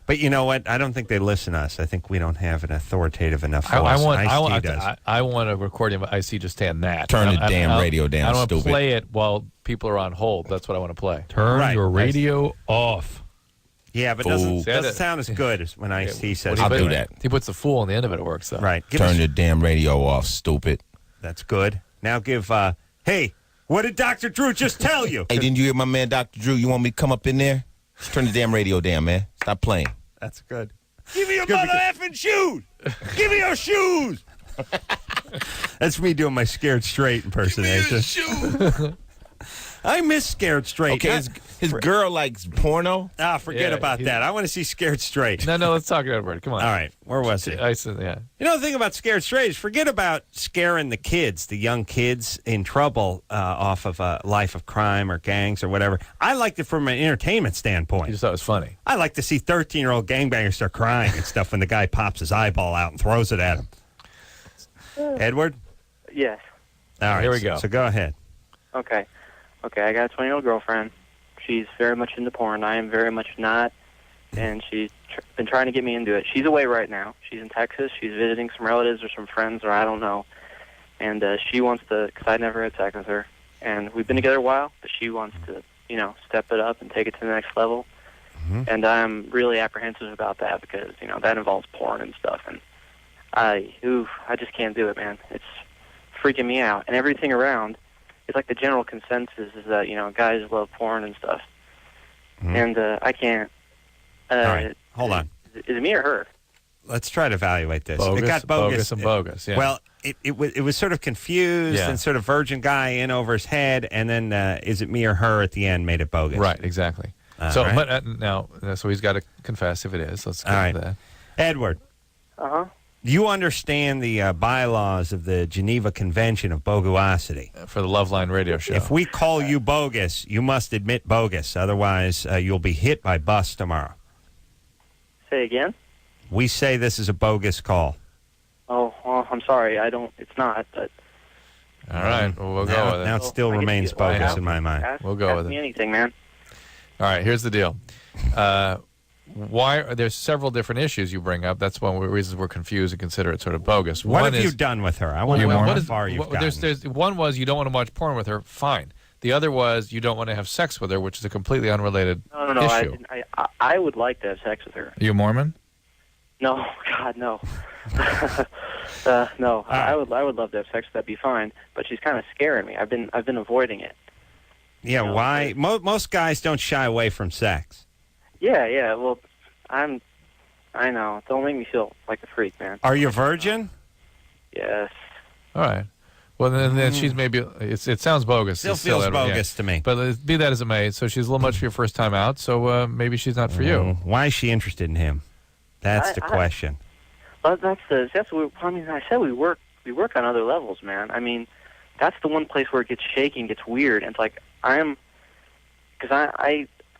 But you know what? I don't think they listen to us. I think we don't have an authoritative enough voice. I want a recording of IC just saying that. Turn the damn radio down, I don't want to stupid. play it while people are on hold. That's what I want to play. Turn your radio off. Yeah, but Fool. doesn't sound as good as when IC says I'll it. do that. He puts the fool on the end of it. It works, though. Right. Turn the damn radio off, stupid. That's good. Now give, hey, what did Dr. Drew just tell you? Hey, didn't you hear my man, Dr. Drew? You want me to come up in there? Just turn the damn radio down, man. Stop playing. That's good. Give me your mother effing shoes. Give me your shoes. That's me doing my Scared Straight impersonation. I miss Scared Straight. Okay, his girl likes porno. Forget Yeah, about that. I want to see Scared Straight. No, let's talk about it. Come on. All right, where was he? I said, yeah. You know the thing about Scared Straight is forget about scaring the kids, the young kids in trouble off of a life of crime or gangs or whatever. I liked it from an entertainment You standpoint. just thought it was funny. I like to see 13-year-old gangbangers start crying and stuff when the guy pops his eyeball out and throws it at him. Edward? Yes. All right. Here we go. So go ahead. Okay, I got a 20-year-old girlfriend. She's very much into porn. I am very much not, and she's been trying to get me into it. She's away right now. She's in Texas. She's visiting some relatives or some friends, or I don't know. And she wants to, because I never had sex with her, and we've been together a while, but she wants to, step it up and take it to the next level. And I'm really apprehensive about that because, that involves porn and stuff, and I just can't do it, man. It's freaking me out. And everything around, it's like the general consensus is that, guys love porn and stuff. And I can't. All right, hold on. Is it me or her? Let's try to evaluate this. Bogus, it got bogus. bogus. Yeah. Well, it was sort of confused and sort of virgin guy in over his head, and then is it me or her at the end made it bogus. Right, exactly. Right. But now, so he's got to confess if it is. Let's get to that. Edward. Uh-huh. You understand the bylaws of the Geneva Convention of Bogosity. For the Loveline radio show. If we call you bogus, you must admit bogus. Otherwise, you'll be hit by bus tomorrow. Say again? We say this is a bogus call. Oh, well, I'm sorry. It's not, but... All right, well, we'll go with it. Now it still remains bogus in my mind. We'll go with Ask me it. anything, man. All right, here's the deal. There's several different issues you bring up. That's one of the reasons we're confused and consider it sort of bogus. What have you done with her? I want to know how far you've gotten. One was you don't want to watch porn with her. Fine. The other was you don't want to have sex with her, which is a completely unrelated No. issue. I would like to have sex with her. Are you a Mormon? No, God, no. No, I would love to have sex. That'd be fine. But she's kind of scaring me. I've been avoiding it. Yeah, why? Most guys don't shy away from sex. Yeah. Well, I know. Don't make me feel like a freak, man. Are you a virgin? Yes. All right. Well, then she's maybe. It sounds bogus. Still feels bogus to me. But be that as it may, so she's a little much for your first time out. So maybe she's not for you. Why is she interested in him? That's the question. Well, that's what I said we work on other levels, man. I mean, that's the one place where it gets shaky and gets weird. And it's like because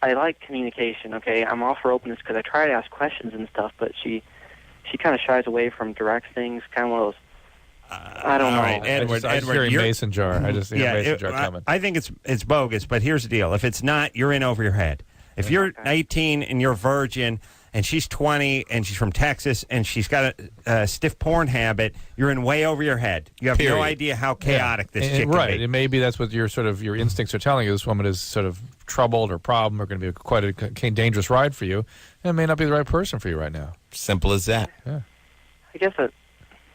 I like communication. Okay, I'm all for openness because I try to ask questions and stuff, but she kind of shies away from direct things. Kind of one of those. I don't know. All right, Edward, I just hear a mason jar. I just hear a mason jar coming. I think it's bogus, but here's the deal. If it's not, you're in over your head. If you're 18 and you're a virgin and she's 20 and she's from Texas and she's got a stiff porn habit, you're in way over your head. You have no idea how chaotic this chick can be. And maybe that's what your instincts are telling you. This woman is sort of troubled or problem or going to be quite a dangerous ride for you and may not be the right person for you right now. Simple as that. Yeah. I guess that.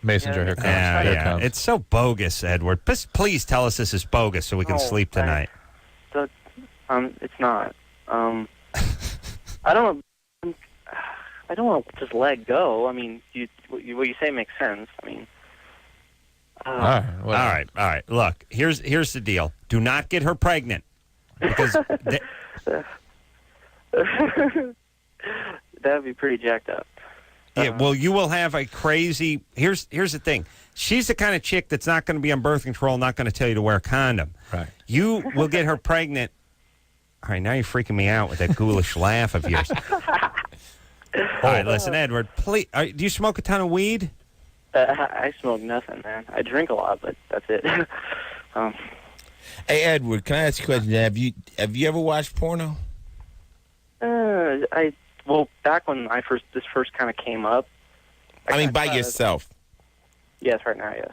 Mason jar, here comes. Yeah. Comes. It's so bogus, Edward. Please tell us this is bogus so we can sleep tonight. It's not. I don't want to just let go. I mean, what you say makes sense. I mean, all right. All right. Look, here's the deal. Do not get her pregnant because that would be pretty jacked up. Yeah, well, you will have a crazy. Here's the thing. She's the kind of chick that's not going to be on birth control, not going to tell you to wear a condom. Right. You will get her pregnant. All right, now you're freaking me out with that ghoulish laugh of yours. All right, listen, Edward, please. Do you smoke a ton of weed? I smoke nothing, man. I drink a lot, but that's it. Hey, Edward, can I ask you a question? Have you ever watched porno? Well, back when this first kind of came up. I mean, by yourself. Yes, right now, yes.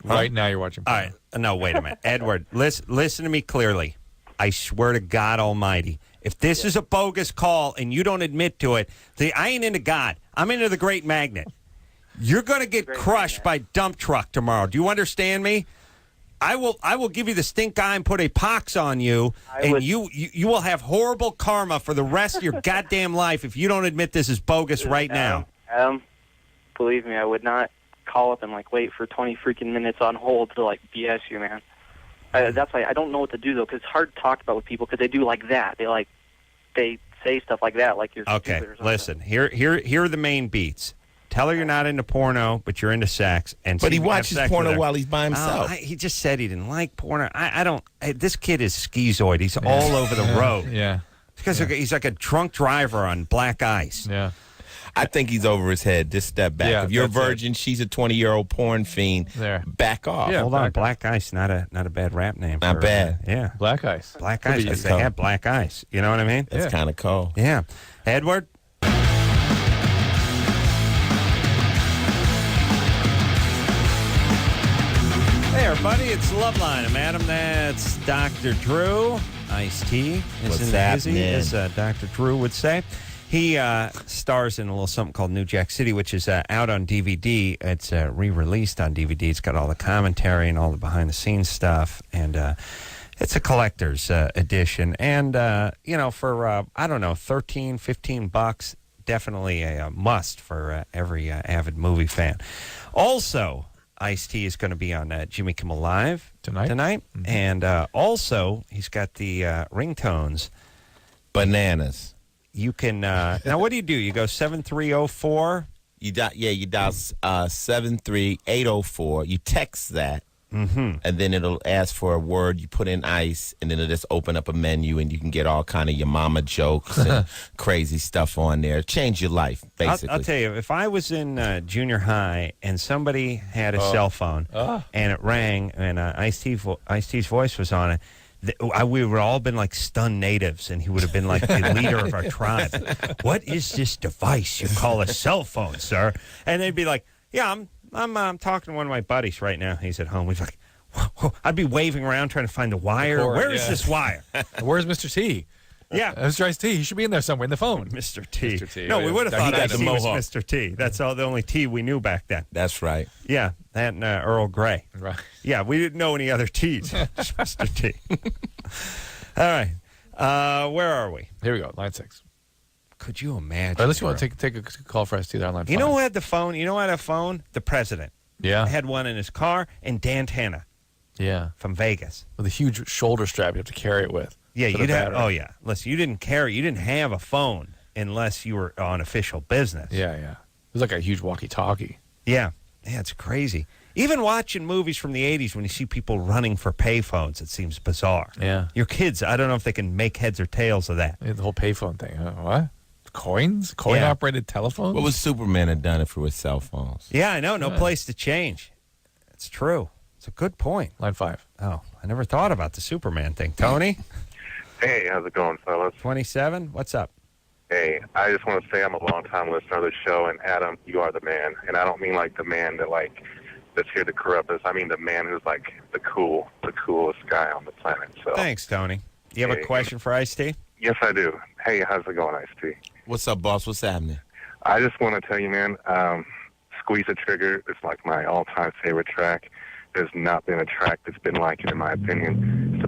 Right now you're watching porno. All right. No, wait a minute. Edward, listen to me clearly. I swear to God Almighty, if this is a bogus call and you don't admit to it, I ain't into God. I'm into the Great Magnet. You're going to get crushed by dump truck tomorrow. Do you understand me? I will give you the stink eye and put a pox on you, you will have horrible karma for the rest of your goddamn life if you don't admit this is bogus right now. Believe me, I would not call up and wait for 20 freaking minutes on hold to BS you, man. That's why I don't know what to do though, because it's hard to talk about with people because they do like that. They say stuff like that, like you're okay. Stupid or something. Listen, here are the main beats. Tell her you're not into porno, but you're into sex. But he watches porno while he's by himself. He just said he didn't like porno. I don't. This kid is schizoid. He's all over the road. Yeah. Because he's like a drunk driver on black ice. Yeah. I think he's over his head. Just step back. Yeah, if you're a virgin, she's a 20-year-old porn fiend. There. Back off. Yeah, hold on. Black ice, not a bad rap name. Not bad. Yeah. Black ice. Black ice, because they have black ice. You know what I mean? That's kind of cool. Yeah. Edward? Hey, everybody, it's Loveline. I'm Adam. That's Dr. Drew. Ice-T is What's in the hizzy, happening? as Dr. Drew would say. He stars in a little something called New Jack City, which is out on DVD. It's re-released on DVD. It's got all the commentary and all the behind-the-scenes stuff, and it's a collector's edition. And, for, I don't know, $13, $15, definitely a must for every avid movie fan. Also, Ice-T is going to be on Jimmy Kimmel Live tonight. Mm-hmm. And also, he's got the ringtones. Bananas. You can now. What do? You go 7304. You dial 73804. You text that, and then it'll ask for a word. You put in ice, and then it'll just open up a menu, and you can get all kind of your mama jokes and crazy stuff on there. Change your life, basically. I'll tell you, if I was in junior high and somebody had a cell phone and it rang and Ice-T's voice was on it. We would all been like stunned natives, and he would have been like the leader of our tribe. What is this device you call a cell phone, sir? And they'd be like, "Yeah, I'm talking to one of my buddies right now. He's at home." We'd be like, whoa. I'd be waving around trying to find the wire. Where is this wire? Where's Mr. T? Yeah, Mr. Ice-T. He should be in there somewhere in the phone. Mr. T. Mr. T. No, we would have thought Ice-T was mohawk. Mr. T. That's the only T we knew back then. That's right. Yeah, that and Earl Grey. Right. Yeah, we didn't know any other T's. Just Mr. T. All right. Where are we? Here we go. Line 6. Could you imagine? Or unless you want to take a call for Ice-T there on line 5. You know who had the phone? You know who had a phone? The president. Yeah. Had one in his car, and Dan Tana Yeah. from Vegas. With a huge shoulder strap you have to carry it with. Yeah, for the you'd have. battery. Oh, yeah. Listen, you didn't have a phone unless you were on official business. Yeah. It was like a huge walkie-talkie. Yeah, it's crazy. Even watching movies from the 80s, when you see people running for payphones, it seems bizarre. Yeah. Your kids, I don't know if they can make heads or tails of that. The whole payphone thing. What? Coins? Coin-operated telephones? What would Superman have done if it was cell phones? Yeah, I know. No place to change. It's true. It's a good point. Line 5. Oh, I never thought about the Superman thing. Tony? Hey, how's it going, fellas? 27? What's up? Hey, I just want to say I'm a long-time listener of the show, and Adam, you are the man. And I don't mean like the man that's here to corrupt us. I mean the man who's like the coolest guy on the planet. So Thanks, Tony. You have a question for Ice-T? Yes, I do. Hey, how's it going, Ice-T? What's up, boss? What's happening? I just want to tell you, man, Squeeze the Trigger is like my all-time favorite track. There's not been a track that's been like it, in my opinion. It's the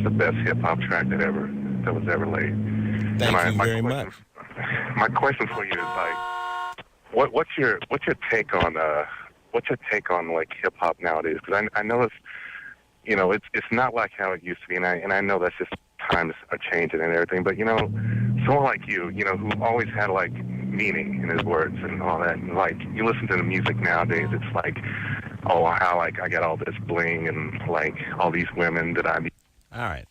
best hip-hop track that was ever laid. Thank you very much. My question for you is like, what's your take on like hip hop nowadays? Because I know it's not like how it used to be, and I know that's just times are changing and everything. But someone like you, who always had like meaning in his words and all that, and like you listen to the music nowadays, it's like, oh, how like I got all this bling and like all these women that I. All right.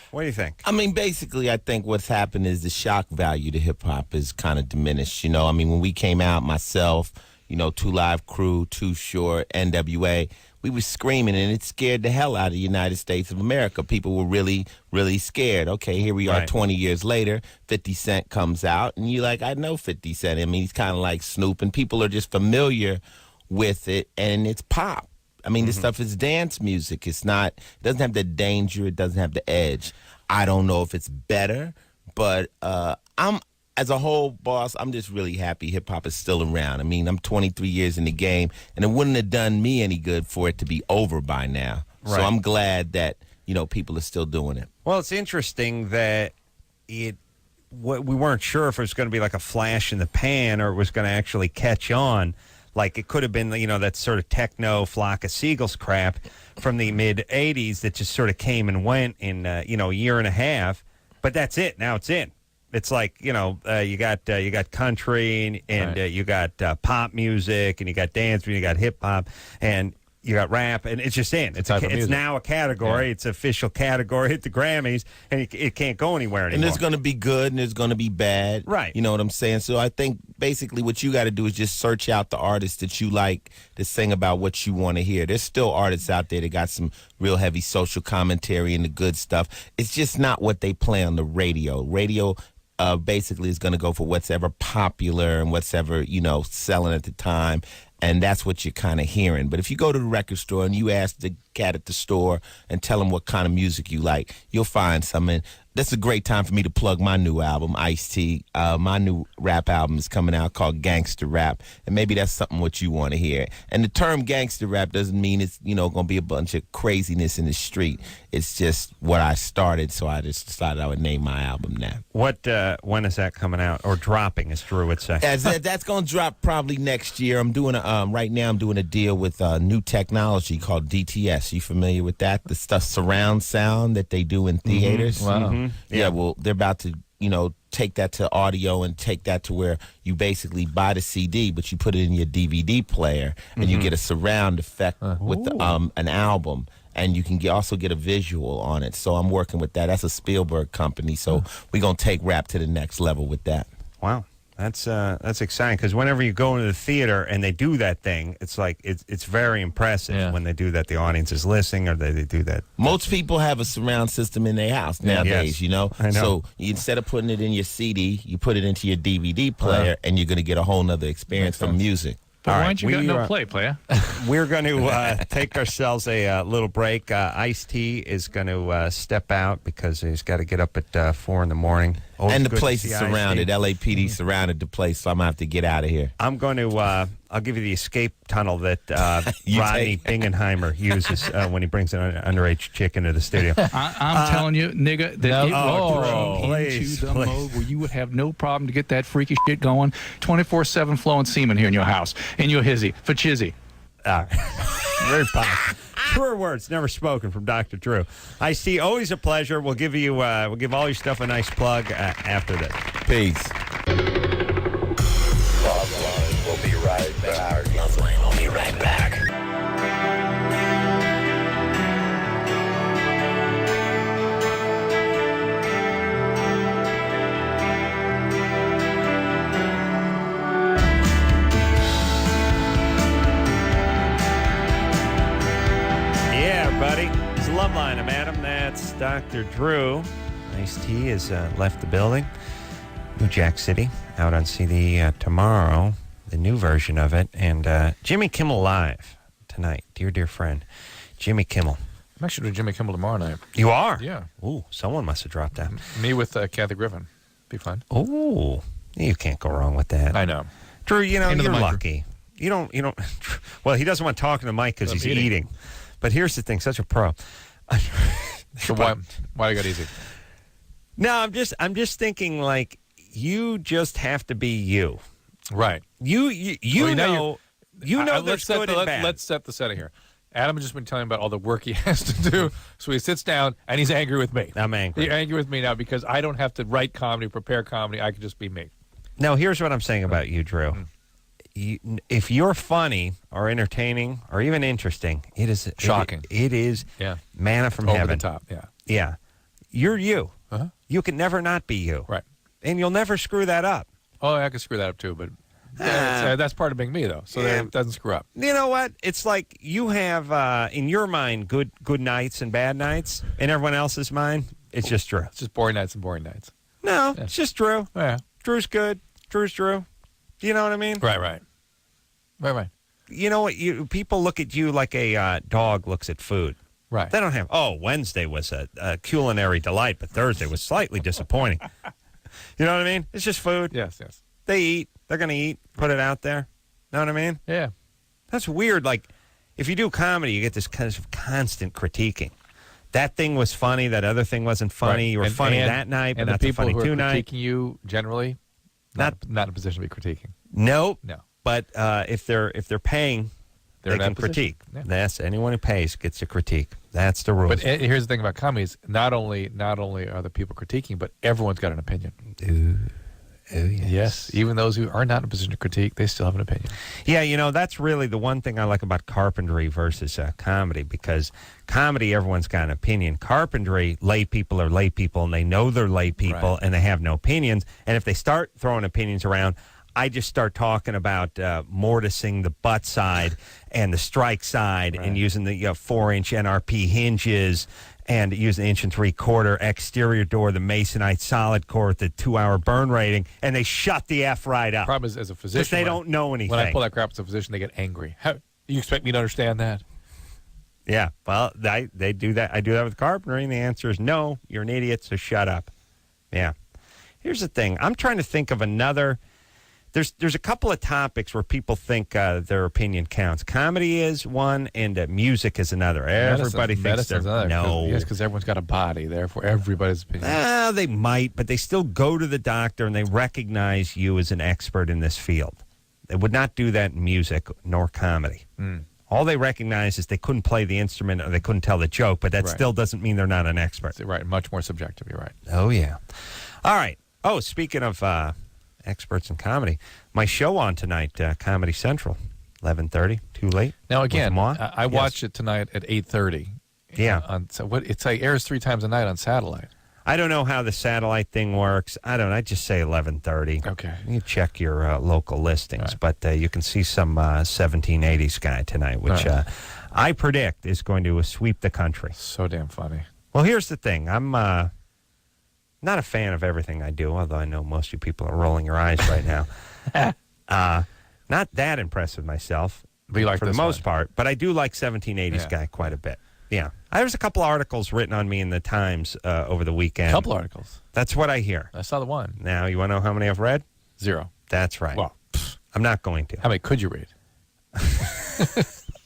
What do you think? I mean, basically, I think what's happened is the shock value to hip-hop is kind of diminished. I mean, when we came out, myself, Two Live Crew, Too Short, NWA, we were screaming, and it scared the hell out of the United States of America. People were really, really scared. Okay, here we are 20 years later. 50 Cent comes out, and you're like, I know 50 Cent. I mean, he's kind of like Snoop, and people are just familiar with it, and it's pop. I mean, this stuff is dance music. It doesn't have the danger. It doesn't have the edge. I don't know if it's better, but as a whole, boss, I'm just really happy hip-hop is still around. I mean, I'm 23 years in the game, and it wouldn't have done me any good for it to be over by now. Right. So I'm glad that, people are still doing it. Well, it's interesting that we weren't sure if it was going to be like a flash in the pan or it was going to actually catch on. Like it could have been, that sort of techno flock of seagulls crap from the mid 80s that just sort of came and went in, a year and a half. But that's it. Now it's in. It's like, you got country and Right. you got pop music and you got dance and you got hip hop and you got rap and it's just in. It's type of music. now a category. Yeah. It's an official category at the Grammys and it can't go anywhere anymore. And there's going to be good and there's going to be bad. Right. You know what I'm saying? So I think basically what you got to do is just search out the artists that you like to sing about what you want to hear. There's still artists out there that got some real heavy social commentary and the good stuff. It's just not what they play on the radio. Radio basically is going to go for what's ever popular and what's ever, selling at the time. And that's what you're kind of hearing. But if you go to the record store and you ask the look at the store and tell them what kind of music you like. You'll find something. That's a great time for me to plug my new album, Ice-T. My new rap album is coming out called Gangster Rap, and maybe that's something what you want to hear. And the term gangster rap doesn't mean it's, going to be a bunch of craziness in the street. It's just what I started, so I just decided I would name my album that. When is that coming out, or dropping, as Drew would say? That's going to drop probably next year. I'm doing right now I'm doing a deal with new technology called DTS. You familiar with that? The stuff surround sound that they do in theaters. Wow. Yeah, well, they're about to, take that to audio and take that to where you basically buy the CD, but you put it in your DVD player, and you get a surround effect with an album, and you can also get a visual on it. So I'm working with that. That's a Spielberg company, so we're going to take rap to the next level with that. Wow. That's exciting, because whenever you go into the theater and they do that thing, it's like it's very impressive when they do that. The audience is listening, or they do that. Most people have a surround system in their house nowadays, I know. So instead of putting it in your CD, you put it into your DVD player, and you're going to get a whole nother experience from music. But All why right, don't you got no play, player? We're going to take ourselves a little break. Ice-T is going to step out because he's got to get up at 4 in the morning. Always And the good to place see is Ice-T. surrounded. LAPD surrounded the place, so I'm going to have to get out of here. I'm going to. I'll give you the escape tunnel that You Rodney Bingenheimer uses when he brings an underage chick into the studio. I'm telling you, nigga, that it will Drew, turn into the mode where you would have no problem to get that freaky shit going. 24/7 flowing semen here in your house, in your hizzy for chizzy. Very positive. Truer words never spoken from Dr. Drew. Ice-T, always a pleasure. We'll give you, we'll give all your stuff a nice plug after this. Peace. Loveline will be right back. Loveline will be right back. Buddy, it's Loveline. I'm Adam. That's Dr. Drew. Ice-T has left the building. New Jack City, out on CD tomorrow, the new version of it. And Jimmy Kimmel Live tonight. Dear friend, Jimmy Kimmel. I'm actually doing Jimmy Kimmel tomorrow night. You are? Yeah. Ooh, someone must have dropped that. Me with Kathy Griffin. Be fun. Ooh, you can't go wrong with that. I know. Drew, you're Into the mic. lucky. You don't. Well, he doesn't want to talk to the mic because he's eating. But here's the thing, such a pro. So why do I got easy? No, I'm just thinking, like, you just have to be you. Right. You know let's there's set good the, and bad. Let's set the setting here. Adam has just been telling me about all the work he has to do. So he sits down and he's angry with me. I'm angry. He's angry with me now because I don't have to write comedy, prepare comedy. I can just be me. Now, here's what I'm saying about you, Drew. If you're funny or entertaining or even interesting, it is shocking. It is manna from Over heaven. the top, yeah. Yeah. You're you. Uh-huh. You can never not be you. Right. And you'll never screw that up. Oh, I can screw that up too, but that's part of being me, though. So that it doesn't screw up. You know what? It's like you have, in your mind, good nights and bad nights. In everyone else's mind, it's just Drew. It's just boring nights and boring nights. No, it's just Drew. Yeah. Drew's good. Drew's Drew. You know what I mean? Right. You know what? People look at you like a dog looks at food. Right. They don't have, Wednesday was a culinary delight, but Thursday was slightly disappointing. You know what I mean? It's just food. Yes. They eat. They're going to eat. Put it out there. Know what I mean? Yeah. That's weird. Like, if you do comedy, you get this kind of constant critiquing. That thing was funny. That other thing wasn't funny. Right. You were funny that night, but and not the so funny people who are tonight. critiquing you generally, not in a position to be critiquing. Nope. No. But if they're paying, They're in they that can position. critique. Yeah. That's anyone who pays gets a critique. That's the rule. But here's the thing about comedy is not only are the people critiquing, but everyone's got an opinion. Oh, Yes, even those who are not in a position to critique, they still have an opinion. Yeah, that's really the one thing I like about carpentry versus comedy, because comedy, everyone's got an opinion. Carpentry, lay people are lay people, and they know they're lay people, Right. and they have no opinions. And if they start throwing opinions around, I just start talking about mortising the butt side and the strike side and using the 4-inch NRP hinges and using the 1 3/4 exterior door, the Masonite solid core with the 2-hour burn rating, and they shut the F right up. Problem is, as a physician, Because they don't know anything. When I pull that crap as a physician, they get angry. How you expect me to understand that? Yeah. Well, they do that. I do that with carpentry, and the answer is no. You're an idiot, so shut up. Yeah. Here's the thing. I'm trying to think of another. There's a couple of topics where people think their opinion counts. Comedy is one, and music is another. Everybody thinks they're no. Yes, because everyone's got a body. Therefore, everybody's opinion. They might, but they still go to the doctor and they recognize you as an expert in this field. They would not do that in music nor comedy. All they recognize is they couldn't play the instrument or they couldn't tell the joke, but that still doesn't mean they're not an expert. Right, much more subjective. You're right. Oh yeah. All right. Oh, speaking of experts in comedy, my show on tonight, Comedy Central, 11:30. Too late. Now again, I watched it tonight at 8:30. Yeah. It's like airs 3 times a night on satellite. I don't know how the satellite thing works. I just say 11:30. Okay. You check your local listings, but you can see some 1780s guy tonight, which I predict is going to sweep the country. So damn funny. Well, here's the thing. I'm not a fan of everything I do, although I know most of you people are rolling your eyes right now. Not that impressed with myself but you like for the most part, but I do like 1780s guy quite a bit. Yeah. There's a couple articles written on me in the Times over the weekend. A couple articles? That's what I hear. I saw the one. Now, you want to know how many I've read? 0. That's right. Well, I'm not going to. How many could you read?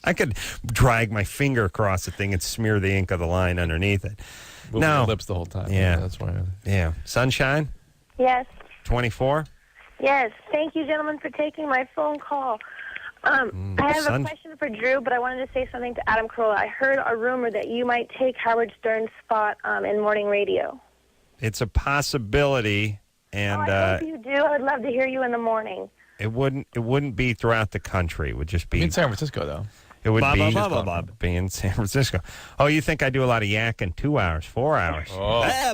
I could drag my finger across the thing and smear the ink of the line underneath it. Moving your lips the whole time. Yeah. That's why. Yeah. Sunshine? Yes. 24? Yes. Thank you, gentlemen, for taking my phone call. I have a question for Drew, but I wanted to say something to Adam Carolla. I heard a rumor that you might take Howard Stern's spot in morning radio. It's a possibility, and I hope you do. I would love to hear you in the morning. It wouldn't be throughout the country. It would just be in San Francisco, though. It would be in San Francisco. Oh, you think I do a lot of yakking? 2 hours, 4 hours? Well, it's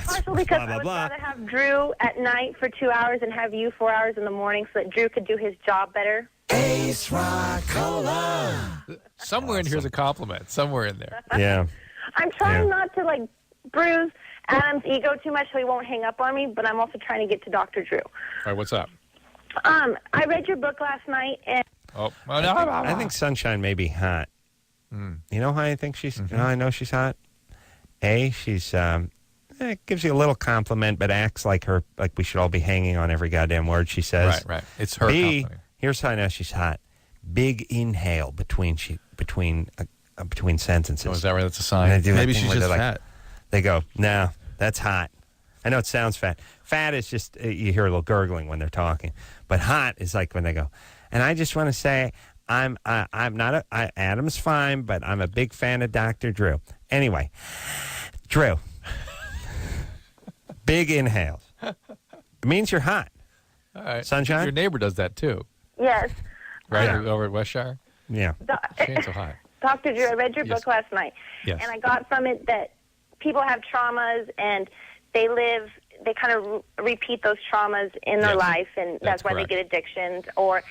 partially because I would rather have Drew at night for 2 hours and have you 4 hours in the morning so that Drew could do his job better. Ace Rock Cola. Somewhere in here's a compliment. Somewhere in there. Yeah. I'm trying not to, bruise Adam's ego too much so he won't hang up on me, but I'm also trying to get to Dr. Drew. All right, what's up? I read your book last night, and I think Sunshine may be hot. You know how I think she's? You know how I know she's hot? She's gives you a little compliment, but acts like we should all be hanging on every goddamn word she says. Right. It's her company. Here's how I know she's hot. Big inhale between sentences. Oh, is that right? That's a sign. Maybe she's just fat. They go, no, that's hot. I know it sounds fat. Fat is just, you hear a little gurgling when they're talking. But hot is like when they go, and I just want to say, Adam's fine, but I'm a big fan of Dr. Drew. Anyway, Drew, big inhales. It means you're hot. All right. Sunshine? Your neighbor does that too. yes. Right? Over at Westshire? Yeah. She ain't so hot. Dr. Drew, I read your book last night, Yes. and I got from it that people have traumas, and they kind of repeat those traumas in their life, and that's why correct. they get addictions. Or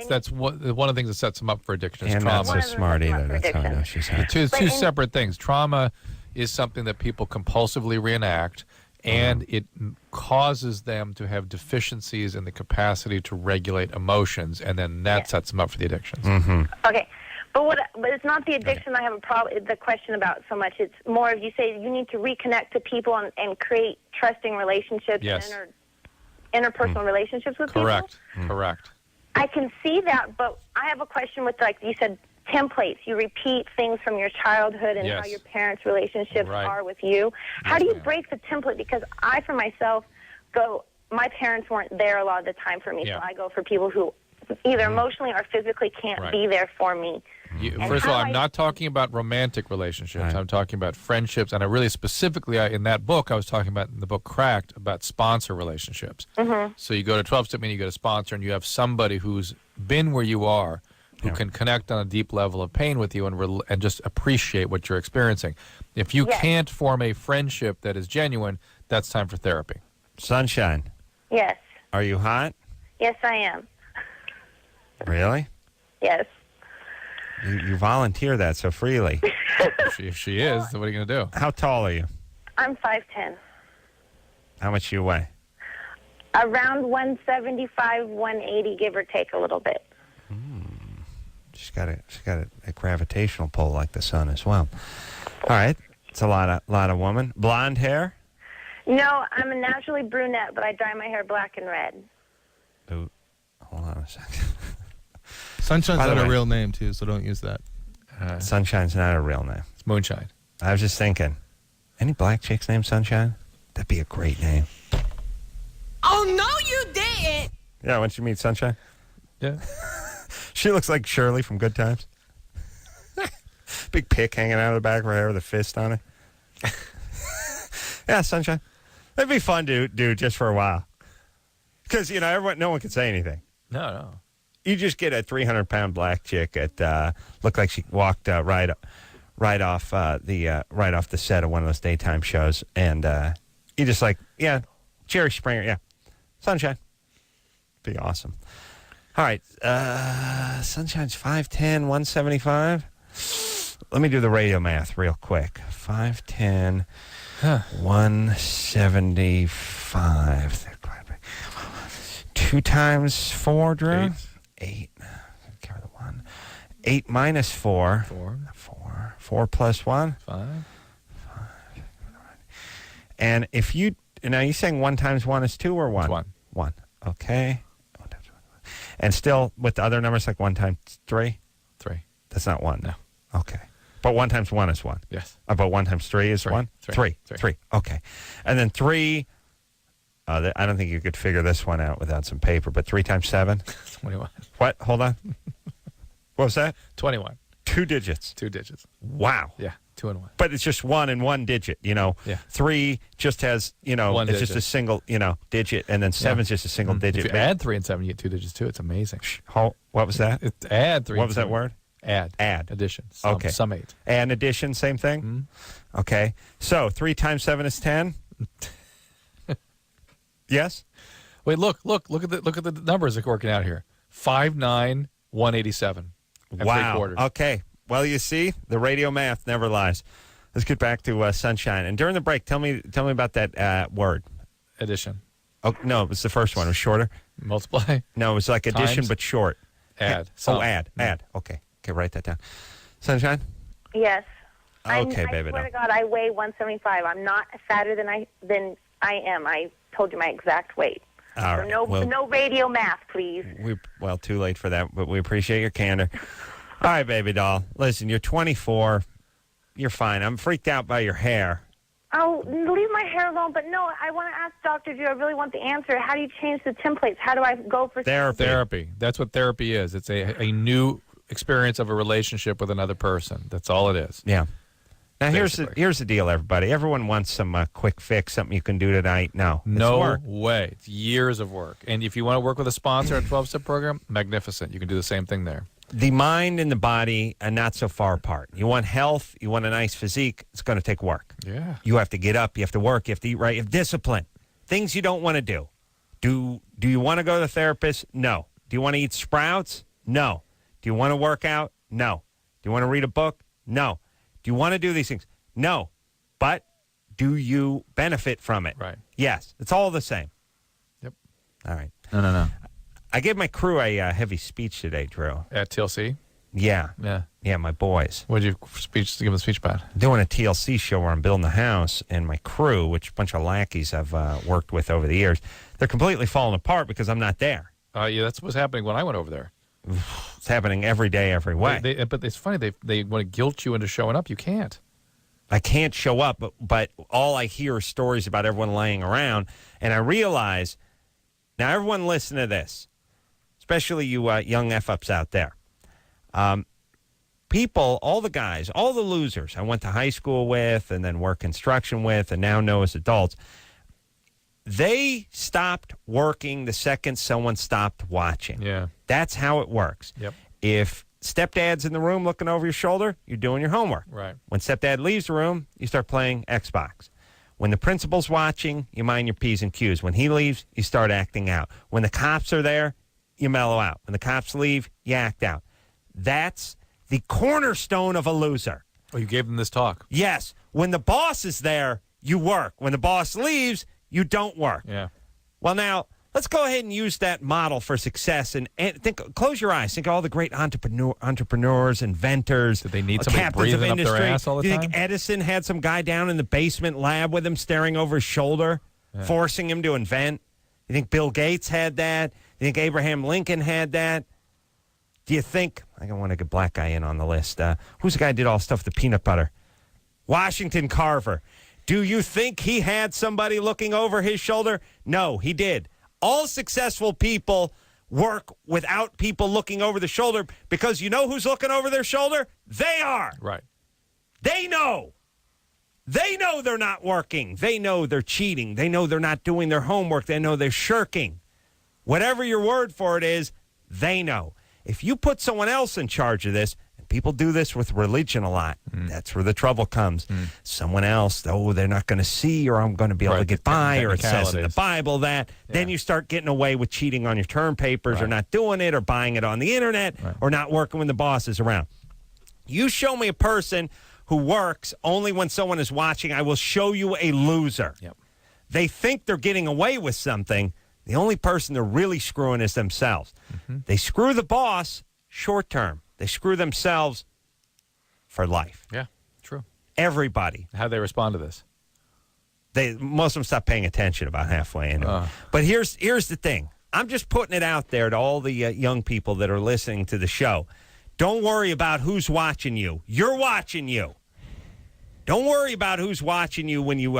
that's one of the things that sets them up for addiction is And trauma. not so smart either. That's how I know she's hot. Two separate things. Trauma is something that people compulsively reenact, and it causes them to have deficiencies in the capacity to regulate emotions, and then that sets them up for the addictions. Okay. But it's not the addiction I have the question about so much. It's more of you say you need to reconnect to people and create trusting relationships and interpersonal relationships with people. Correct. I can see that, but I have a question with, like you said, templates. You repeat things from your childhood and how your parents' relationships are with you. How do you break the template? Because I, for myself, my parents weren't there a lot of the time for me, so I go for people who either emotionally or physically can't be there for me. First of all, I'm not talking about romantic relationships. I'm talking about friendships, and I really specifically in that book, I was talking about in the book Cracked about sponsor relationships. So you go to 12-step meeting, you get a sponsor, and you have somebody who's been where you are, who can connect on a deep level of pain with you and just appreciate what you're experiencing. If you can't form a friendship that is genuine, that's time for therapy. Sunshine. Yes. Are you hot? Yes, I am. Really? Yes. You volunteer that so freely. If she is, then what are you going to do? How tall are you? I'm 5'10". How much do you weigh? Around 175, 180, give or take a little bit. She's got a gravitational pull like the sun as well. All right. It's a lot of woman. Blonde hair? No, I'm a naturally brunette, but I dye my hair black and red. Ooh, hold on a second. Sunshine's By the not a way- real name, too, so don't use that. Sunshine's not a real name. It's Moonshine. I was just thinking, any black chicks named Sunshine? That'd be a great name. Oh, no, you didn't. Yeah, once you meet Sunshine. Yeah. She looks like Shirley from Good Times. Big pick hanging out of the back of her hair with a fist on it. Yeah, Sunshine. That'd be fun to do just for a while. Because, no one can say anything. No. You just get a 300-pound black chick that looked like she walked right off the set of one of those daytime shows, and you just like, yeah, Jerry Springer, yeah, Sunshine, be awesome. All right, Sunshine's 5'10", 175. Let me do the radio math real quick. 5'10", 175. 2 times 4, Drew? 8. Carry the 1. 8 minus 4. 4. 4 plus 1? 5. And if you... Now, you saying 1 times 1 is 2 or 1? It's 1. 1. Okay. 1 times 1. And still, with the other numbers, like 1 times 3? 3. That's not 1. No. Okay. But 1 times 1 is 1. Yes. But 1 times 3 is 3. 1? 3. 3. Okay. And then 3... I don't think you could figure this one out without some paper, but 3 times 7? 21. What? Hold on. What was that? 21. 2 digits. 2 digits. Wow. Yeah. 2 and 1. But it's just 1 and 1 digit, Yeah. 3 just has, One it's just digit. a single, digit, and then 7's just a single digit. If you add 3 and 7, you get 2 digits too. It's amazing. What was that? Add 3. What and was that 7. word? Add. Addition. Okay. Summate. And addition, same thing? Mm-hmm. Okay. So 3 times 7 is 10? Yes? Wait, look at the numbers that are working out here. 5'9", 187. And Wow. 3/4. Okay. Well, you see, the radio math never lies. Let's get back to Sunshine. And during the break, tell me about that word. Addition. Oh, no, it was the first one. It was shorter. Multiply. No, it was like addition, Times. but short. Add. Add. Okay. Okay, write that down. Sunshine? Yes. Okay, I baby. swear No. to God, I weigh 175. I'm not fatter than I am. I told you my exact weight. All So right. no radio math, please. Well, too late for that, but we appreciate your candor. All right, baby doll. Listen, you're 24. You're fine. I'm freaked out by your hair. Oh, leave my hair alone. But no, I want to ask Dr. Drew. I really want the answer. How do you change the templates? How do I go for Therapy. That's what therapy is. It's a new experience of a relationship with another person. That's all it is. Yeah. Now, Basically. here's the deal, everybody. Everyone wants some quick fix, something you can do tonight. No. It's No work. way. It's years of work. And if you want to work with a sponsor at 12-step program, magnificent. You can do the same thing there. The mind and the body are not so far apart. You want health, you want a nice physique, it's going to take work. Yeah. You have to get up, you have to work, you have to eat right, you have discipline. Things you don't want to do. Do you want to go to the therapist? No. Do you want to eat sprouts? No. Do you want to work out? No. Do you want to read a book? No. Do you want to do these things? No. But do you benefit from it? Right. Yes. It's all the same. Yep. All right. No. I gave my crew a heavy speech today, Drew. At TLC? Yeah. Yeah. Yeah, my boys. What did you give them a speech about? Doing a TLC show where I'm building a house, and my crew, which a bunch of lackeys I've worked with over the years, they're completely falling apart because I'm not there. Yeah, that's what's happening when I went over there. It's happening every day, every way. But it's funny. They want to guilt you into showing up. You can't. I can't show up, but all I hear are stories about everyone laying around, and I realize, now everyone listen to this, especially you young F-ups out there. People, all the guys, all the losers I went to high school with and then work construction with and now know as adults, they stopped working the second someone stopped watching. Yeah. That's how it works. Yep. If stepdad's in the room looking over your shoulder, you're doing your homework. Right. When stepdad leaves the room, you start playing Xbox. When the principal's watching, you mind your P's and Q's. When he leaves, you start acting out. When the cops are there, you mellow out. When the cops leave, you act out. That's the cornerstone of a loser. Oh, you gave them this talk. Yes. When the boss is there, you work. When the boss leaves, you don't work. Yeah. Well, now, Let's go ahead and use that model for success and think. Close your eyes. Think of all the great entrepreneurs, inventors. Did they need somebody captains of breathing up industry. their ass all the Do you time? think Edison had some guy down in the basement lab with him, staring over his shoulder, forcing him to invent? You think Bill Gates had that? You think Abraham Lincoln had that? Do you think? I don't want to get black guy in on the list. Who's the guy who did all stuff with the peanut butter? Washington Carver. Do you think he had somebody looking over his shoulder? No, he did. All successful people work without people looking over the shoulder because you know who's looking over their shoulder? They are. Right. They know. They know they're not working. They know they're cheating. They know they're not doing their homework. They know they're shirking. Whatever your word for it is, they know. If you put someone else in charge of this, people do this with religion a lot. That's where the trouble comes. Someone else, they're not going to see, or I'm going to be able to get by, or it says in the Bible that. Then you start getting away with cheating on your term papers, or not doing it, or buying it on the internet, or not working when the boss is around. You show me a person who works only when someone is watching, I will show you a loser. Yep. They think they're getting away with something. The only person they're really screwing is themselves. They screw the boss short term. They screw themselves for life. Yeah, true. Everybody. How do they respond to this? Most of them stop paying attention about halfway into it. But here's the thing. I'm just putting it out there to all the young people that are listening to the show. Don't worry about who's watching you. You're watching you. Don't worry about who's watching you when you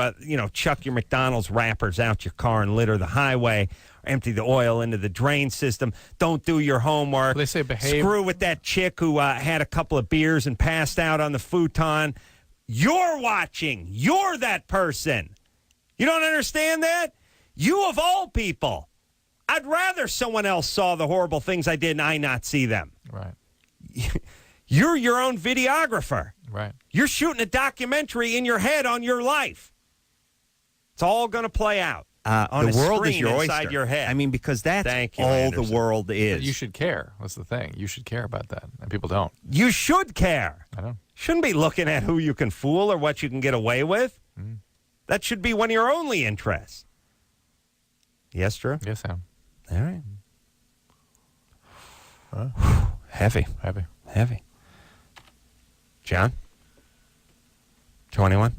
chuck your McDonald's wrappers out your car and litter the highway, or empty the oil into the drain system. Don't do your homework. They say behave. Screw with that chick who had a couple of beers and passed out on the futon. You're watching. You're that person. You don't understand that? You of all people. I'd rather someone else saw the horrible things I did and I not see them. Right. You're your own videographer. Right. You're shooting a documentary in your head on your life. It's all going to play out. On the a world is screen your inside oyster. your head. I mean, because that's Thank you, all Anderson. the world is. But you should care. That's the thing. You should care about that. And people don't. You should care. I know. Shouldn't be looking at who you can fool or what you can get away with. That should be one of your only interests. Yes, Drew? Yes, Sam. All right. Heavy. John? 21?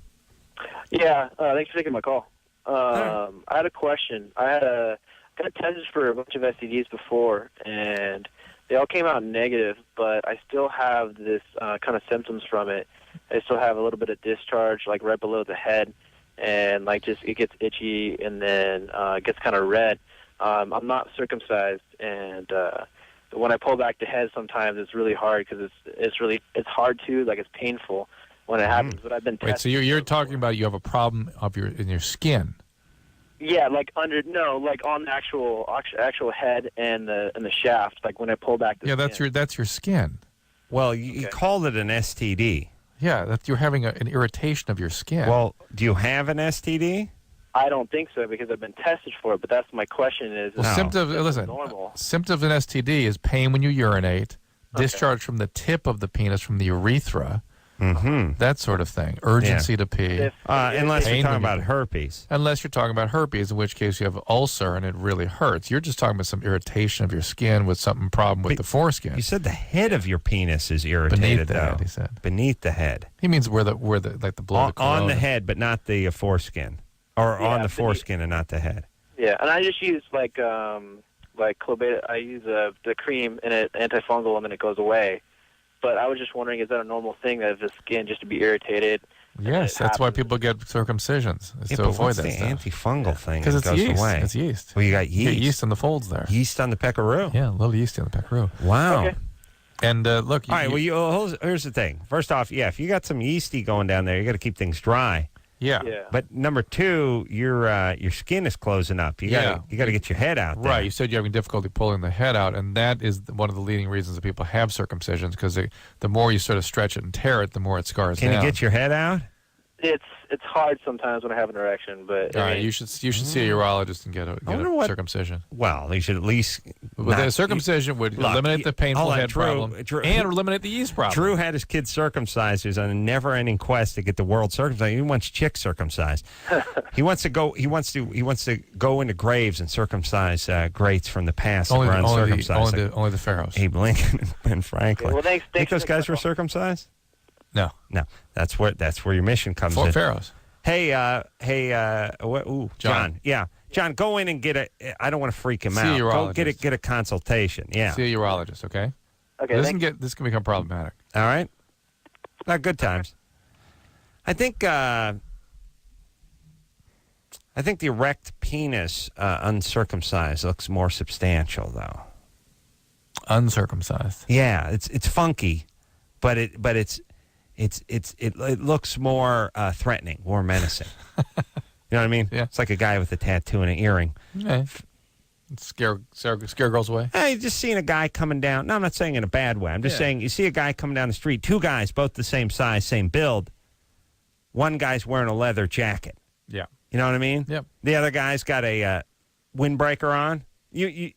Yeah, thanks for taking my call. I had a question. I got tested for a bunch of STDs before, and they all came out negative, but I still have this kind of symptoms from it. I still have a little bit of discharge, like right below the head, and like just it gets itchy, and then it gets kind of red. I'm not circumcised, and when I pull back the head, sometimes it's really hard because it's hard to, like, it's painful when it happens. But I've been tested. Wait, so you're talking about you have a problem in your skin. Yeah, like on the actual head and the shaft, like when I pull back the skin. That's your skin. Well, you called it an STD. Yeah, you're having an irritation of your skin. Well, do you have an STD? I don't think so because I've been tested for it, but that's my question is symptoms of an STD is pain when you urinate, discharge from the tip of the penis from the urethra, that sort of thing, urgency to pee. Unless you're talking about herpes. Unless you're talking about herpes, in which case you have an ulcer and it really hurts. You're just talking about some irritation of your skin with something problem with the foreskin. You said the head of your penis is irritated, Beneath the though. head, he said. Beneath the head. He means where the below the corona. On the head, but not the foreskin. Or on the foreskin and not the head. Yeah, and I just use like Clobeta. I use the cream and it antifungal, and then it goes away. But I was just wondering, is that a normal thing that the skin just to be irritated? Yes, that's why people get circumcisions, is to avoid what's that the stuff. antifungal thing? Because that it's goes yeast. away? It's yeast. Well, you got yeast. You get yeast on the folds there. Yeast on the peckaroo. Yeah, a little yeast on the peckaroo. Wow. Okay. And look. All right. Well, here's the thing. First off, if you got some yeasty going down there, you got to keep things dry. Yeah. But number two, your skin is closing up. You got to get your head out there. Right. You said you're having difficulty pulling the head out, and that is one of the leading reasons that people have circumcisions because the more you sort of stretch it and tear it, the more it scars Can down. you get your head out? It's hard sometimes when I have an erection, but All right, you should see a urologist and get a circumcision. Well, they should at least. But the circumcision would eliminate the painful head problem and eliminate the yeast problem. Drew had his kid circumcised. He was on a never-ending quest to get the world circumcised. He wants chicks circumcised. He wants to go. He wants to go into graves and circumcise greats from the past that were uncircumcised. Only the pharaohs. Abe Lincoln and Franklin. Well, Think those guys were circumcised? No. That's where your mission comes in. Pharaohs. Hey, John. Yeah, John, go in and get a. I don't want to freak him out. a urologist. Go get a consultation. Yeah. See a urologist, okay? Okay. This can become problematic. All right. Not good times. I think the erect penis uncircumcised looks more substantial, though. Uncircumcised. Yeah, it's funky, but it looks more threatening, more menacing. You know what I mean? Yeah. It's like a guy with a tattoo and an earring. Yeah. Scare girls away. Hey, just seeing a guy coming down. No, I'm not saying in a bad way. I'm just saying you see a guy coming down the street, two guys, both the same size, same build. One guy's wearing a leather jacket. Yeah. You know what I mean? Yep. The other guy's got a windbreaker on. You're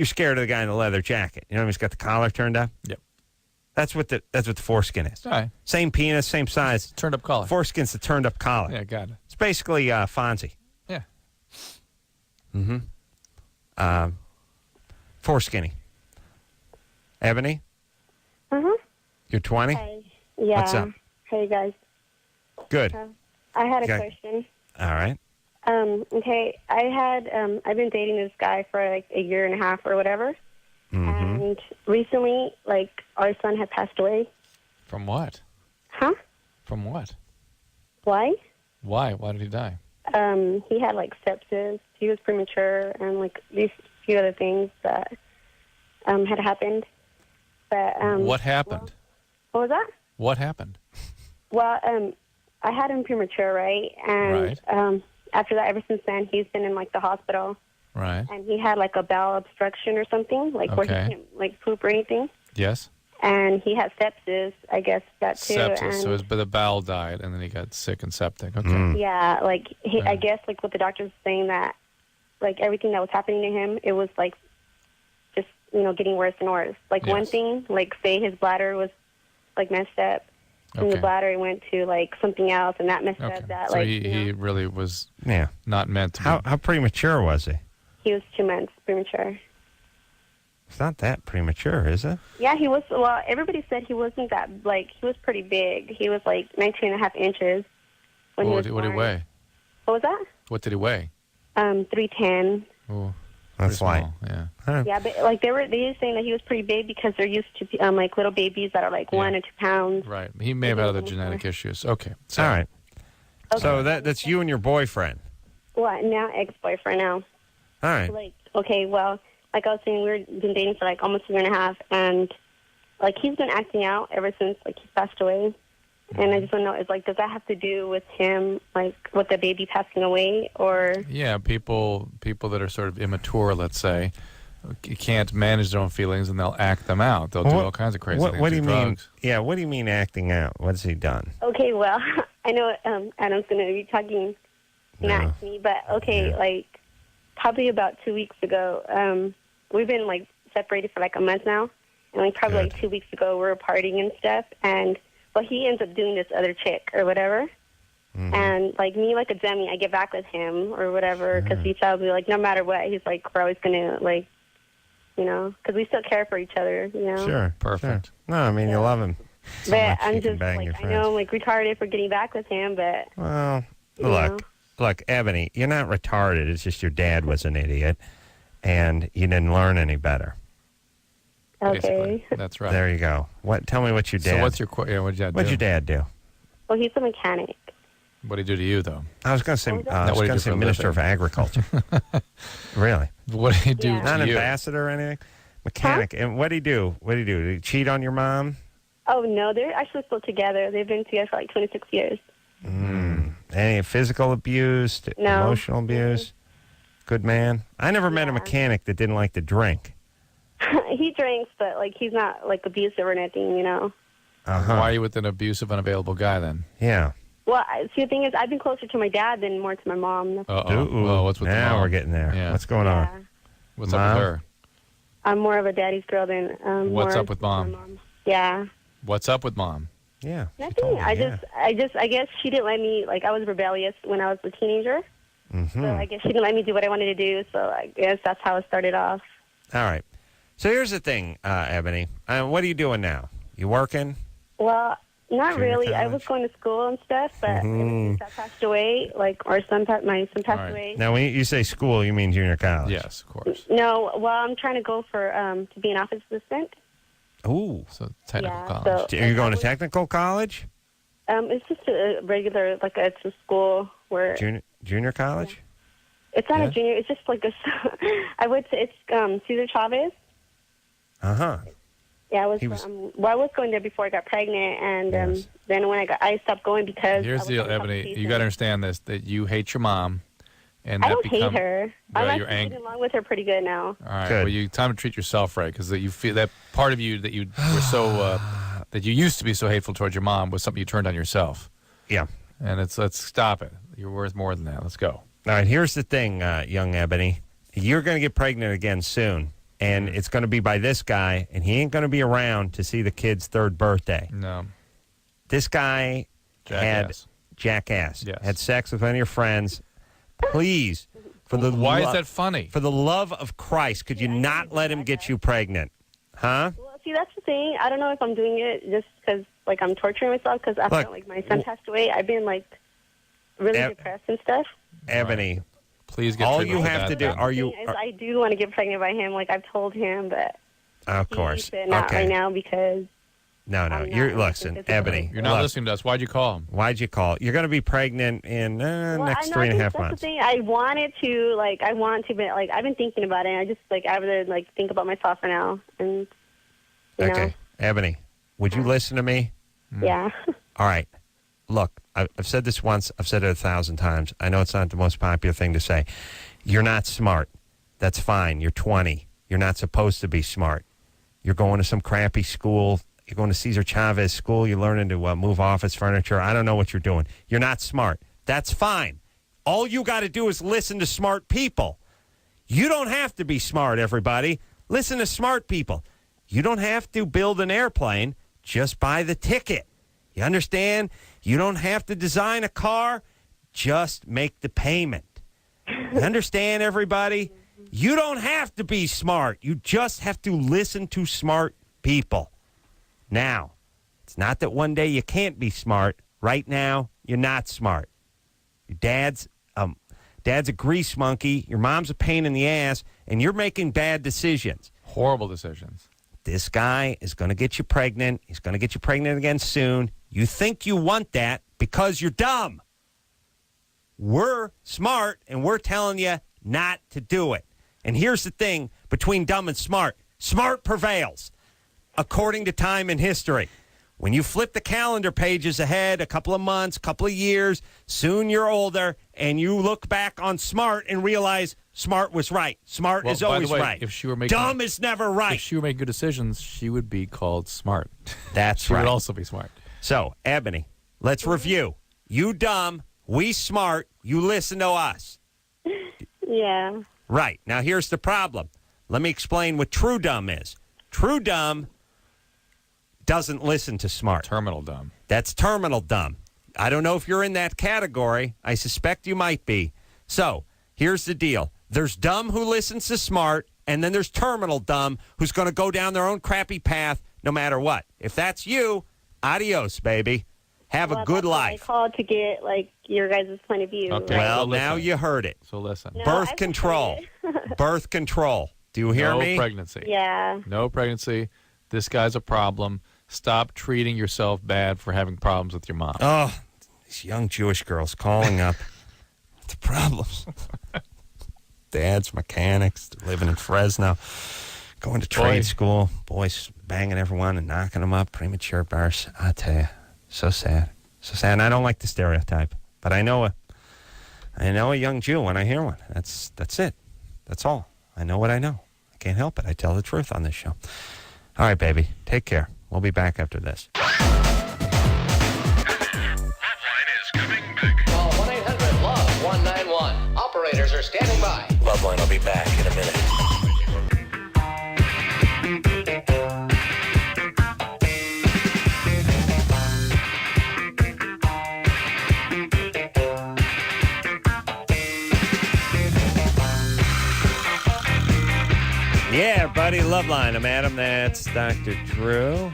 scared of the guy in the leather jacket. You know what I mean? He's got the collar turned up. Yep. That's what the foreskin is. All right. Same penis, same size. Turned up collar. Foreskin's the turned up collar. Yeah, got it. It's basically Fonzie. Yeah. Foreskinny. Ebony? You're 20? Hey. Yeah. What's up? Hey, guys. Good. I had a Okay. question. All right. Okay, I've been dating this guy for like a year and a half or whatever. And recently, like, our son had passed away. From what? Huh? From what? Why? Why? Why did he die? He had, like, sepsis. He was premature and, like, these few other things that had happened. But What happened? what was that? What happened? Well, I had him premature, right? And after that, ever since then, he's been in, like, the hospital. Right. And he had, like, a bowel obstruction or something, like, where he couldn't, like, poop or anything. Yes. And he had sepsis, I guess, that too. Sepsis. And So the bowel died, and then he got sick and septic. Okay. yeah, like, I guess, like, what the doctor's saying that, like, everything that was happening to him, it was, like, just, getting worse and worse. Like, one thing, like, say his bladder was, like, messed up. From the bladder, it went to, like, something else, and that messed up that, so like, he really was Yeah. not meant to be. How premature was he? he was 2 months premature. It's not that premature, is it? Yeah, he was, well, everybody said he wasn't that, like, he was pretty big. He was, like, 19 and a half inches when he was What did he born. weigh? What was that? What did he weigh? 310. Oh, That's light. Yeah. Yeah, but like they were saying that he was pretty big because they're used to like little babies that are like 1 or 2 pounds. Right. He may have had other genetic issues. Okay. All right. Okay. So that's you and your boyfriend. Well, now ex-boyfriend now. All right. Like, okay, well, like I was saying, we've been dating for like almost a year and a half, and like he's been acting out ever since like he passed away. And I just want to know, is like, does that have to do with him, like with the baby passing away, or? Yeah, people that are sort of immature, let's say, can't manage their own feelings, and they'll act them out. They'll do all kinds of crazy things. What do you mean? Drugs. Yeah, what do you mean acting out? What has he done? Okay, well, I know Adam's going to be talking not to me, but okay, like probably about 2 weeks ago, we've been like separated for like a month now, and like probably like 2 weeks ago we were partying and stuff, and well, he ends up doing this other chick or whatever, and like me, like a dummy, I get back with him or whatever because he tells me like no matter what, he's like we're always gonna like, because we still care for each other, Sure. Perfect. Sure. No, I mean you love him. So but much I'm you can just bang like your I friends. know I'm like retarded for getting back with him, but Well, know. look, Ebony, you're not retarded. It's just your dad was an idiot, and you didn't learn any better. okay. That's right. There you go. Tell me what your dad. So what's your what'd your dad do? What'd your dad do? Well, he's a mechanic. What did he do to you, though? I was going to say, What was that? I was What going did to he say do for a Minister of living? Agriculture. Really? What did he do Yeah. Not to you? ambassador or anything? Mechanic. And what did he do? What did he do? Did he cheat on your mom? Oh no, they're actually still together. They've been together for like 26 years. Any physical abuse? No. Emotional abuse? Good man. I never met a mechanic that didn't like to drink. He drinks, but like he's not like abusive or anything, Uh-huh. Why are you with an abusive, unavailable guy then? Yeah. Well, see, the thing is, I've been closer to my dad than more to my mom. Well, what's with the now mom? we're getting there. Yeah. What's going on? What's Mom? up with her? I'm more of a daddy's girl than What's more up with my mom? Yeah. What's up with mom? Yeah. Nothing. I guess she didn't let me, like, I was rebellious when I was a teenager. Mm-hmm. So I guess she didn't let me do what I wanted to do, so I guess that's how it started off. All right. So here's the thing, Ebony. What are you doing now? You working? Well, not Junior really. I college? was going to school and stuff, but ever since I passed away, like, or my son passed away. Now, when you say school, you mean junior college? Yes, of course. No, well, I'm trying to go for to be an office assistant. Ooh. So technical Yeah, college. so- Are you going to technical college? It's just a regular, like, it's a school where Junior college? it's not Yeah. a junior. It's just like a. I would say it's Cesar Chavez. Uh-huh. Yeah, I was. He was- I was going there before I got pregnant, and Yes. then when I stopped going because Here's I was the deal, having Ebony. You complications. got to understand this: that you hate your mom, and I that don't become, hate her. Well, I'm you're actually angry. getting along with her pretty good now. All right. Good. Well, you time to treat yourself right because you feel that part of you that you were so that you used to be so hateful towards your mom was something you turned on yourself. Yeah. And let's stop it. You're worth more than that. Let's go. All right, here's the thing, young Ebony. You're going to get pregnant again soon, and it's going to be by this guy, and he ain't going to be around to see the kid's third birthday. No. This guy Jackass. had sex with one of your friends. Please, for the Why is lo- that funny? For the love of Christ, could you not let him get you pregnant? Huh? Well, see, that's the thing. I don't know if I'm doing it just because, like, I'm torturing myself because after, Look, like, my son passed away, I've been, like, really depressed and stuff. Ebony, Please get all treatment you for have that to do, then. are you... I do want to get pregnant by him. Like, I've told him, but Of he course. said not Okay. right now because No, I'm not you're really listen, physically- Ebony. You're not look, listening to us. Why'd you call him? Why'd you call? You're going to be pregnant in Well, next I know, 3.5 that's months. the thing. I wanted to, like, but, like, I've been thinking about it. And I just, like, I would, like, think about myself for now. And, you Okay, know, Ebony, would you listen to me? yeah. All right. Look, I've said this once. I've said it 1,000 times. I know it's not the most popular thing to say. You're not smart. That's fine. You're 20. You're not supposed to be smart. You're going to some crappy school. You're going to Cesar Chavez school. You're learning to move office furniture. I don't know what you're doing. You're not smart. That's fine. All you got to do is listen to smart people. You don't have to be smart, everybody. Listen to smart people. You don't have to build an airplane. Just buy the ticket. You understand? You don't have to design a car. Just make the payment. You understand, everybody? You don't have to be smart. You just have to listen to smart people. Now, it's not that one day you can't be smart. Right now, you're not smart. Your dad's a grease monkey. Your mom's a pain in the ass, and you're making bad decisions. Horrible decisions. This guy is going to get you pregnant. He's going to get you pregnant again soon. You think you want that because you're dumb. We're smart, and we're telling you not to do it. And here's the thing between dumb and smart. Smart prevails, according to time and history. When you flip the calendar pages ahead a couple of months, couple of years, soon you're older, and you look back on smart and realize smart was right. Smart Well, is by the always way, right. if she were making- dumb is never right. If she were making good decisions, she would be called smart. That's she right. would also be smart. So, Ebony, let's review. You dumb, we smart, you listen to us. Yeah. Right. Now, here's the problem. Let me explain what true dumb is. True dumb doesn't listen to smart. Terminal dumb. That's terminal dumb. I don't know if you're in that category. I suspect you might be. So, here's the deal. There's dumb who listens to smart, and then there's terminal dumb who's going to go down their own crappy path no matter what. If that's you, adios, baby. Have a good that's why life. I called to get, like, your guys' point of view. Okay. Right? Well, So now listen. you heard it. So listen. No, Birth I've control. decided. Birth control. Do you hear no me? pregnancy. Yeah. No pregnancy. This guy's a problem. Stop treating yourself bad for having problems with your mom. Oh, these young Jewish girls calling up with the problems. Dad's mechanics, they're living in Fresno, going to trade school. Boys banging everyone and knocking them up. Premature births. I tell you, so sad. So sad. And I don't like the stereotype, but I know a young Jew when I hear one. That's it. That's all. I know what I know. I can't help it. I tell the truth on this show. All right, baby. Take care. We'll be back after this. Loveline is transmitters are standing by. Loveline will be back in a minute. Yeah, buddy, Loveline. I'm Adam. That's Dr. Drew.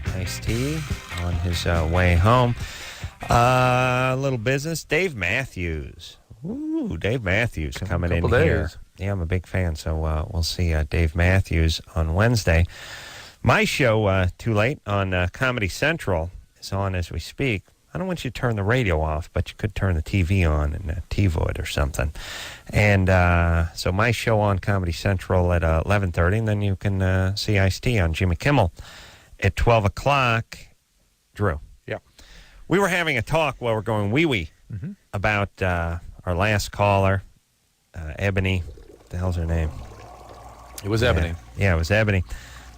Nice tea on his way home. A little business. Dave Matthews. Ooh, Dave Matthews coming in here. Yeah, I'm a big fan, so we'll see Dave Matthews on Wednesday. My show, Too Late, on Comedy Central is on as we speak. I don't want you to turn the radio off, but you could turn the TV on in TVOD or something. And so my show on Comedy Central at 11:30, and then you can see Ice-T on Jimmy Kimmel at 12 o'clock. Drew. Yeah. We were having a talk while we're going wee-wee about our last caller, Ebony. What the hell's her name? It was Ebony. Yeah, it was Ebony.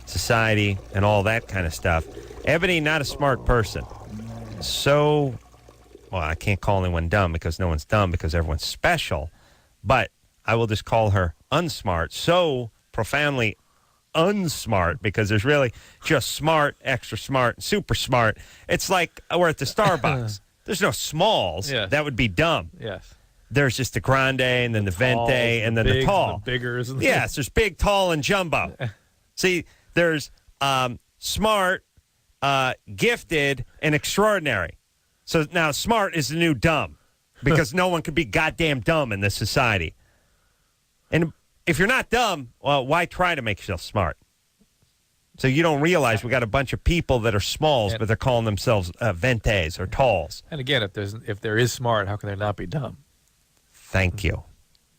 Society and all that kind of stuff. Ebony, not a smart person. So, well, I can't call anyone dumb because no one's dumb because everyone's special, but I will just call her unsmart. So profoundly unsmart because there's really just smart, extra smart, super smart. It's like we're at the Starbucks. There's no smalls. Yes. That would be dumb. Yes. There's just the grande and then the venti and then the tall. The biggers. And Yes, there's big, tall, and jumbo. See, there's smart, gifted, and extraordinary. So now smart is the new dumb because no one can be goddamn dumb in this society. And if you're not dumb, well, why try to make yourself smart? So you don't realize we got a bunch of people that are smalls, but they're calling themselves ventes or talls. And again, if there is smart, how can there not be dumb? Thank you.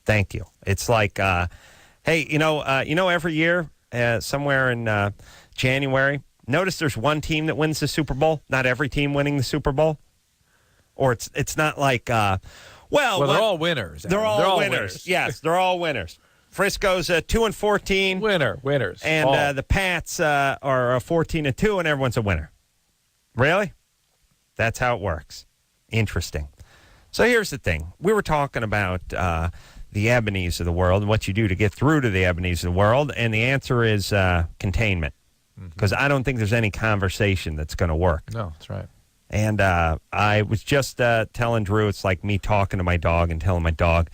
Thank you. It's like, hey, every year, somewhere in January, notice there's one team that wins the Super Bowl. Not every team winning the Super Bowl. Or it's not like, well, they're all winners. They're all winners. Yes, they're all winners. Frisco's 2-14. Winners. And the Pats are 14-2, and everyone's a winner. Really? That's how it works. Interesting. So here's the thing. We were talking about the Ebonies of the world and what you do to get through to the Ebonies of the world, and the answer is containment. Because I don't think there's any conversation that's going to work. No, that's right. And I was just telling Drew, it's like me talking to my dog and telling my dog,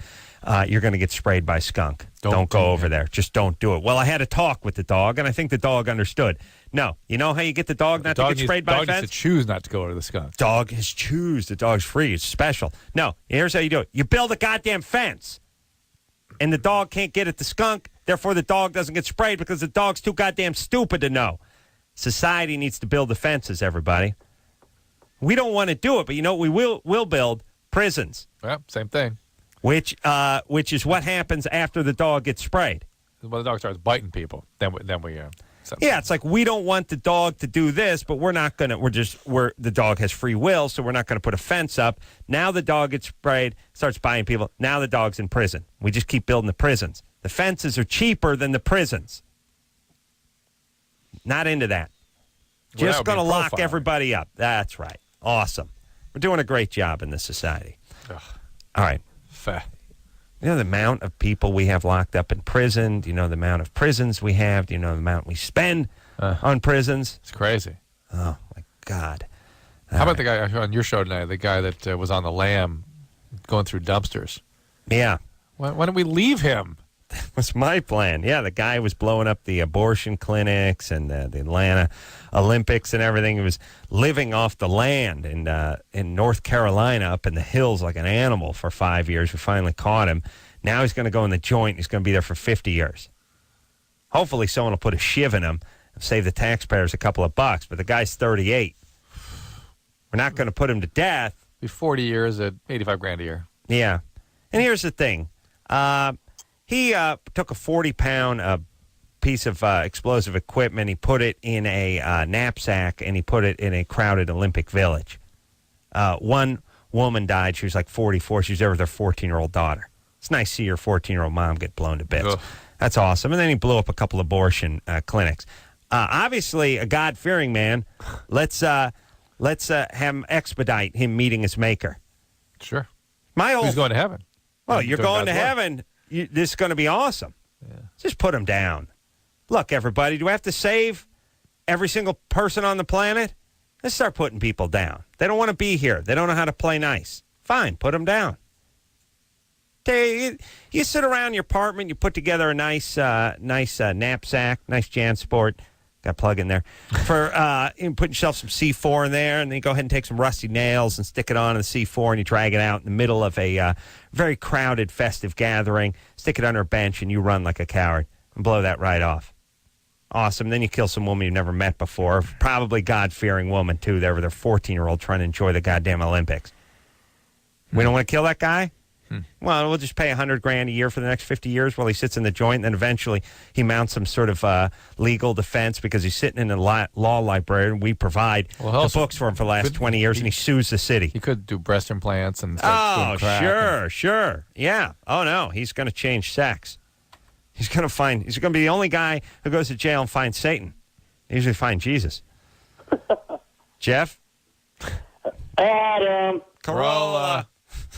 you're going to get sprayed by a skunk. Don't go over there. Just don't do it. Well, I had a talk with the dog, and I think the dog understood. No. You know how you get the dog not to get sprayed by a fence? Dog needs to choose not to go to the skunk. Dog has choose. The dog's free. It's special. No. Here's how you do it. You build a goddamn fence, and the dog can't get at the skunk. Therefore, the dog doesn't get sprayed because the dog's too goddamn stupid to know. Society needs to build the fences, everybody. We don't want to do it, but you know what we will build? Prisons. Yeah, same thing. Which is what happens after the dog gets sprayed. When the dog starts biting people, then we yeah, it's like we don't want the dog to do this, but we're not gonna. The dog has free will, so we're not gonna put a fence up. Now the dog gets sprayed, starts biting people. Now the dog's in prison. We just keep building the prisons. The fences are cheaper than the prisons. Not into that. Just going to lock everybody up. That's right. Awesome. We're doing a great job in this society. Ugh. All right. Fair. You know the amount of people we have locked up in prison? Do you know the amount of prisons we have? Do you know the amount we spend on prisons? It's crazy. Oh, my God. How about the guy on your show tonight, the guy that was on the lam going through dumpsters? Yeah. Why don't we leave him? That was my plan. Yeah, the guy was blowing up the abortion clinics and the Atlanta Olympics and everything. He was living off the land in North Carolina up in the hills like an animal for 5 years. We finally caught him. Now he's going to go in the joint. He's going to be there for 50 years. Hopefully someone will put a shiv in him and save the taxpayers a couple of bucks. But the guy's 38. We're not going to put him to death. Be 40 years at $85,000 a year. Yeah. And here's the thing. He took a 40-pound piece of explosive equipment. He put it in a knapsack, and he put it in a crowded Olympic village. One woman died. She was like 44. She was there with her 14-year-old daughter. It's nice to see your 14-year-old mom get blown to bits. Ugh. That's awesome. And then he blew up a couple abortion clinics. Obviously, a God-fearing man. Let's have him expedite him meeting his maker. Sure. My whole He's going to heaven. Well, you're Doing going to God's work. heaven. This is going to be awesome. Just put them down. Look, everybody, do we have to save every single person on the planet? Let's start putting people down. They don't want to be here. They don't know how to play nice. Fine, put them down. You sit around your apartment, you put together a nice knapsack, nice JanSport. Got a plug in there. You put yourself some C4 in there, and then you go ahead and take some rusty nails and stick it on the C4, and you drag it out in the middle of a very crowded festive gathering. Stick it under a bench, and you run like a coward and blow that right off. Awesome. Then you kill some woman you've never met before. Probably God-fearing woman, too. They were their 14-year-old trying to enjoy the goddamn Olympics. We don't want to kill that guy? Well, we'll just pay $100,000 a year for the next 50 years while he sits in the joint. And then eventually he mounts some sort of legal defense because he's sitting in a law library, and we provide the books for him for the last 20 years, and he sues the city. He could do breast implants and start doing crack sure. Yeah. Oh, no. He's going to change sex. He's going to be the only guy who goes to jail and finds Satan. They usually find Jesus. Jeff? Adam. Carolla.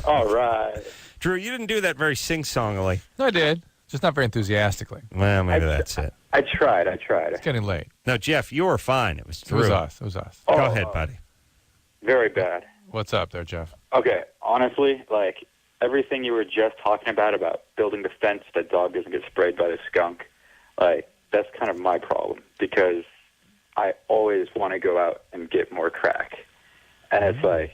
All right. Drew, you didn't do that very sing-songily. No, I did. Just not very enthusiastically. Well, maybe that's it. I tried. It's getting late. No, Jeff, you were fine. It was Drew. It was us. Go ahead, buddy. Very bad. What's up there, Jeff? Okay, honestly, like, everything you were just talking about building the fence so that dog doesn't get sprayed by the skunk, like, that's kind of my problem, because I always want to go out and get more crack. And it's like,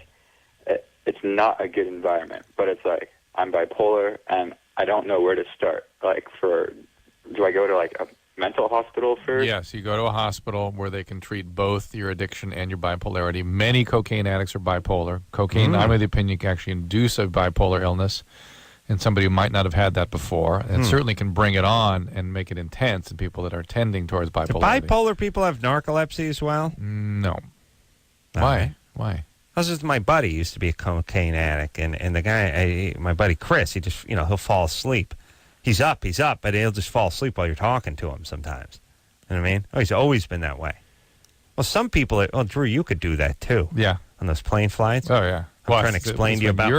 it's not a good environment, but it's like, I'm bipolar, and I don't know where to start. Like, do I go to, like, a mental hospital first? Yes, you go to a hospital where they can treat both your addiction and your bipolarity. Many cocaine addicts are bipolar. Cocaine, I'm of the opinion, can actually induce a bipolar illness in somebody who might not have had that before. And certainly can bring it on and make it intense in people that are tending towards bipolarity. Do bipolar people have narcolepsy as well? No. Why? Why? I was just my buddy used to be a cocaine addict, and the guy, my buddy Chris, he just, he'll fall asleep. He's up, but he'll just fall asleep while you're talking to him sometimes. You know what I mean? Oh, he's always been that way. Well, some people, Drew, you could do that too. Yeah. On those plane flights. Oh, yeah. I'm trying to explain to you about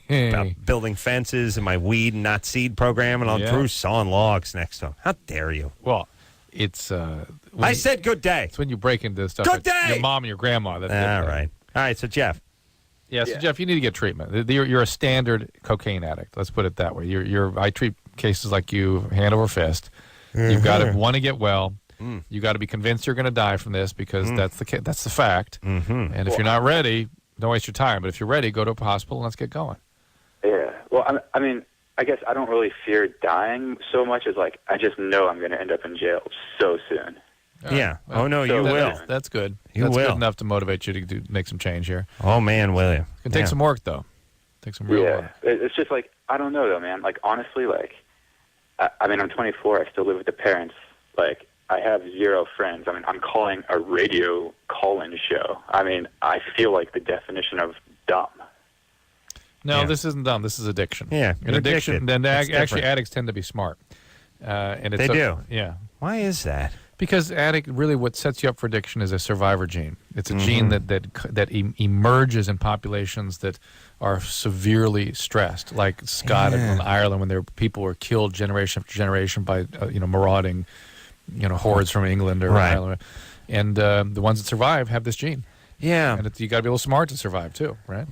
about building fences and my weed and not seed program, and Drew's sawing logs next to him. How dare you? Well, it's... I said good day. It's when you break into stuff good like day! Your mom and your grandma. All right. All right, so Jeff. Yeah, so Jeff, you need to get treatment. You're a standard cocaine addict. Let's put it that way. I treat cases like you hand over fist. You've got to want to get well. You got to be convinced you're going to die from this because that's the fact. And if you're not ready, don't waste your time. But if you're ready, go to a hospital and let's get going. Yeah. Well, I mean, I guess I don't really fear dying so much as, like, I just know I'm going to end up in jail so soon. Yeah. Well, you will. That's good. That's good enough to motivate you to make some change here. Oh, man, will you? It can take some work, though. Take some real work. It's just like, I don't know, though, man. Like, honestly, like, I mean, I'm 24. I still live with the parents. Like, I have zero friends. I mean, I'm calling a radio call-in show. I mean, I feel like the definition of dumb. No, this isn't dumb. This is addiction. Yeah, an addiction. Then actually, addicts tend to be smart. And they do. Yeah. Why is that? Because what sets you up for addiction is a survivor gene. It's a gene that emerges in populations that are severely stressed, like Scotland and Ireland, when people were killed generation after generation by marauding, hordes from England or Ireland, and the ones that survive have this gene. Yeah, and you got to be a little smart to survive too, right?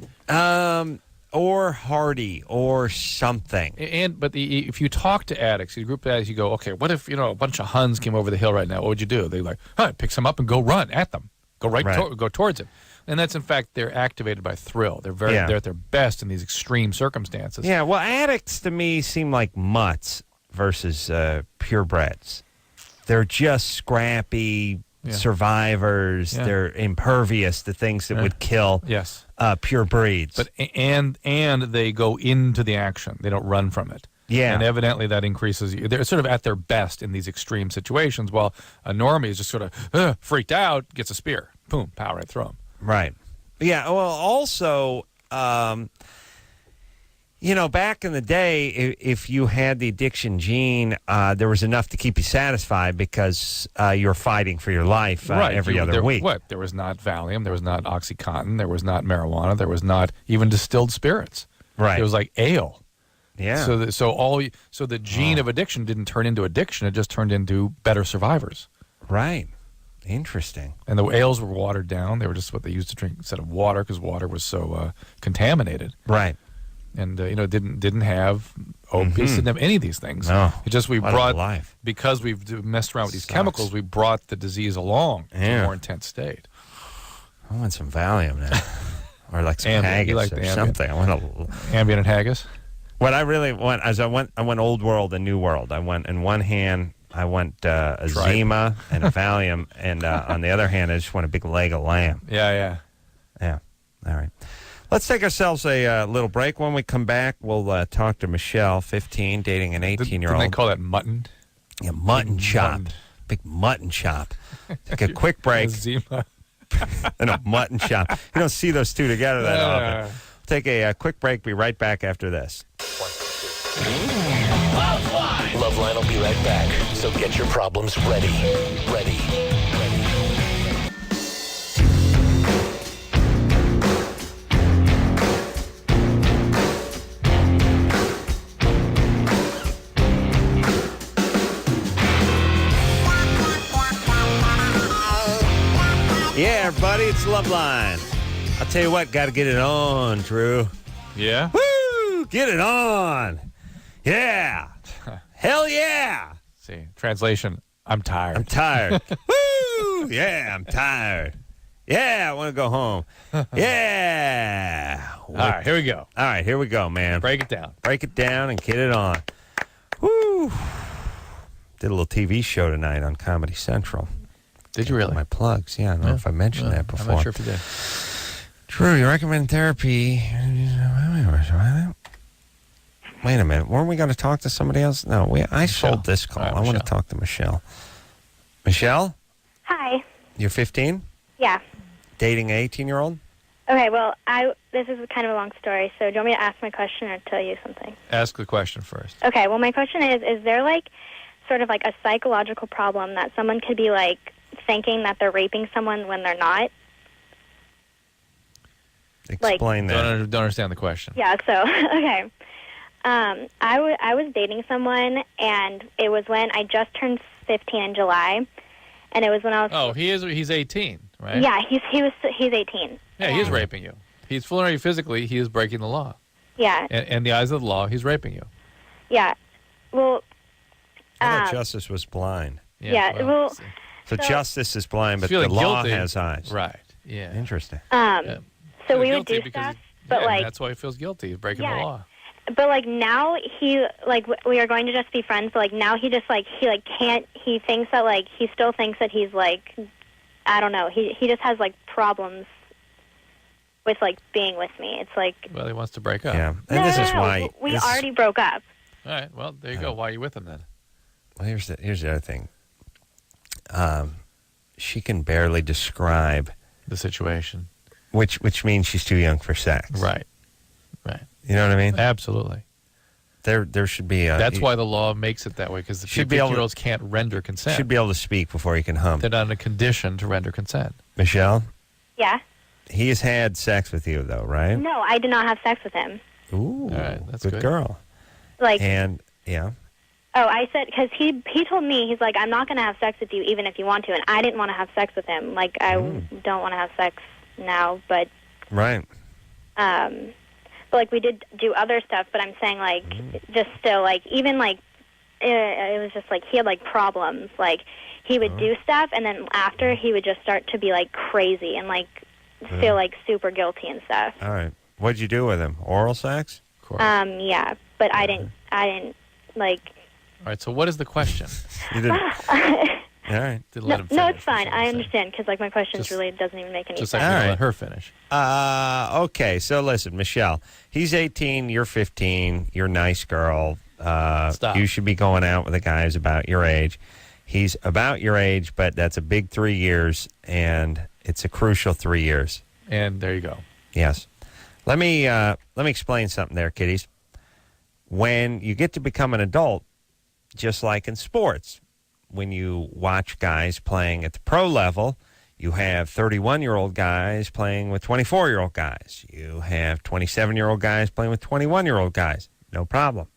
Or hardy or something. But if you talk to addicts, you group of addicts, you go, okay, what if a bunch of Huns came over the hill right now? What would you do? They're like, pick some up and go run at them, go towards it, and that's in fact they're activated by thrill. They're at their best in these extreme circumstances. Yeah, well, addicts to me seem like mutts versus purebreds. They're just scrappy survivors. They're impervious to things that would kill. Yes. Pure breeds. But and they go into the action. They don't run from it. Yeah. And evidently that increases. They're sort of at their best in these extreme situations, while a normie is just sort of freaked out, gets a spear, boom, power right through him. Right. Yeah. Well, also, back in the day, if you had the addiction gene, there was enough to keep you satisfied because you're fighting for your life every other week. There was not Valium, there was not OxyContin, there was not marijuana, there was not even distilled spirits. Right. It was like ale. Yeah. So the gene of addiction didn't turn into addiction; it just turned into better survivors. Right. Interesting. And the ales were watered down; they were just what they used to drink instead of water, because water was so contaminated. Right. And didn't have opiates, didn't have any of these things. No. It just What a brought life. because we've messed around with these Sucks. chemicals, we brought the disease along to Yeah. a more intense state. I want some Valium now. Or like some Ambien. You haggis like or the Ambien. something. I want a Ambien and haggis. What I really want is I went old world and new world. I went in one hand a Zima and a Valium, and on the other hand I just want a big leg of lamb. Yeah. Yeah. All right. Let's take ourselves a little break. When we come back, we'll talk to Michelle, 15, dating an 18-year-old. Didn't they call that mutton? Yeah, mutton chop. Big mutton chop. Take a quick break. Zima. No, mutton chop. You don't see those two together that often. Take a quick break. Be right back after this. Loveline will be right back. So get your problems ready. Ready. Yeah, everybody, it's Loveline. I'll tell you what, got to get it on, Drew. Yeah? Woo! Get it on. Yeah. Hell yeah. See, translation, I'm tired. I'm tired. Woo! Yeah, I'm tired. Yeah, I want to go home. Yeah. All right, here we go. All right, here we go, man. Break it down. Break it down and get it on. Woo! Did a little TV show tonight on Comedy Central. Did you really? My plugs. Yeah, I don't know if I mentioned that before. I'm not sure if you did. Drew, you recommend therapy. Wait a minute. Weren't we going to talk to somebody else? No, I sold this call. Right, I want to talk to Michelle. Michelle? Hi. You're 15? Yeah. Dating an 18-year-old? Okay, well, this is kind of a long story, so do you want me to ask my question or tell you something? Ask the question first. Okay, well, my question is there, like, sort of like a psychological problem that someone could be, like, thinking that they're raping someone when they're not? Explain that. Don't understand the question. Yeah, so, okay. I was dating someone, and it was when I just turned 15 in July, and it was when I was... Oh, he's 18, right? Yeah, he's 18. Yeah, he is raping you. He's fooling you physically. He is breaking the law. Yeah. And in the eyes of the law, he's raping you. Yeah. Well... I thought justice was blind. Yeah, well... So justice is blind, but the feeling law guilty. has eyes. Right. Yeah. Interesting. So we would do stuff, but like... that's why he feels guilty. He's breaking the law. But like now he we are going to just be friends. But like now he just he can't. He thinks that he still thinks that he's like, I don't know. He just has problems with being with me. It's like, well, he wants to break up. Yeah, and this is why we already broke up. All right. Well, there you go. Why are you with him then? Well, here's the other thing. She can barely describe the situation, which means she's too young for sex. Right. You know what I mean? Absolutely. There should be a... That's why the law makes it that way, because the 15-year-olds can't render consent. Should be able to speak before he can hum. They're not in a condition to render consent. Michelle? Yeah? He has had sex with you, though, right? No, I did not have sex with him. Ooh, all right, that's good girl. And, yeah. Oh, I said, because he told me, he's like, I'm not going to have sex with you even if you want to, and I didn't want to have sex with him. Like, I don't want to have sex now, but... Right. But we did do other stuff, but I'm saying just still even it was just he had problems. He would do stuff, and then after he would just start to be crazy and feel super guilty and stuff. All right. What'd you do with him? Oral sex? Of course. Yeah, but I didn't All right. So what is the question? You didn't. All right. No, it's fine. I understand because my question really doesn't even make any sense. Just let her finish. Okay. So listen, Michelle. He's 18. You're 15. You're a nice girl. Stop. You should be going out with a guy who's about your age. He's about your age, but that's a big 3 years, and it's a crucial 3 years. And there you go. Yes. Let me explain something there, kiddies. When you get to become an adult, just like in sports, when you watch guys playing at the pro level, you have 31-year-old guys playing with 24-year-old guys. You have 27-year-old guys playing with 21-year-old guys. No problem.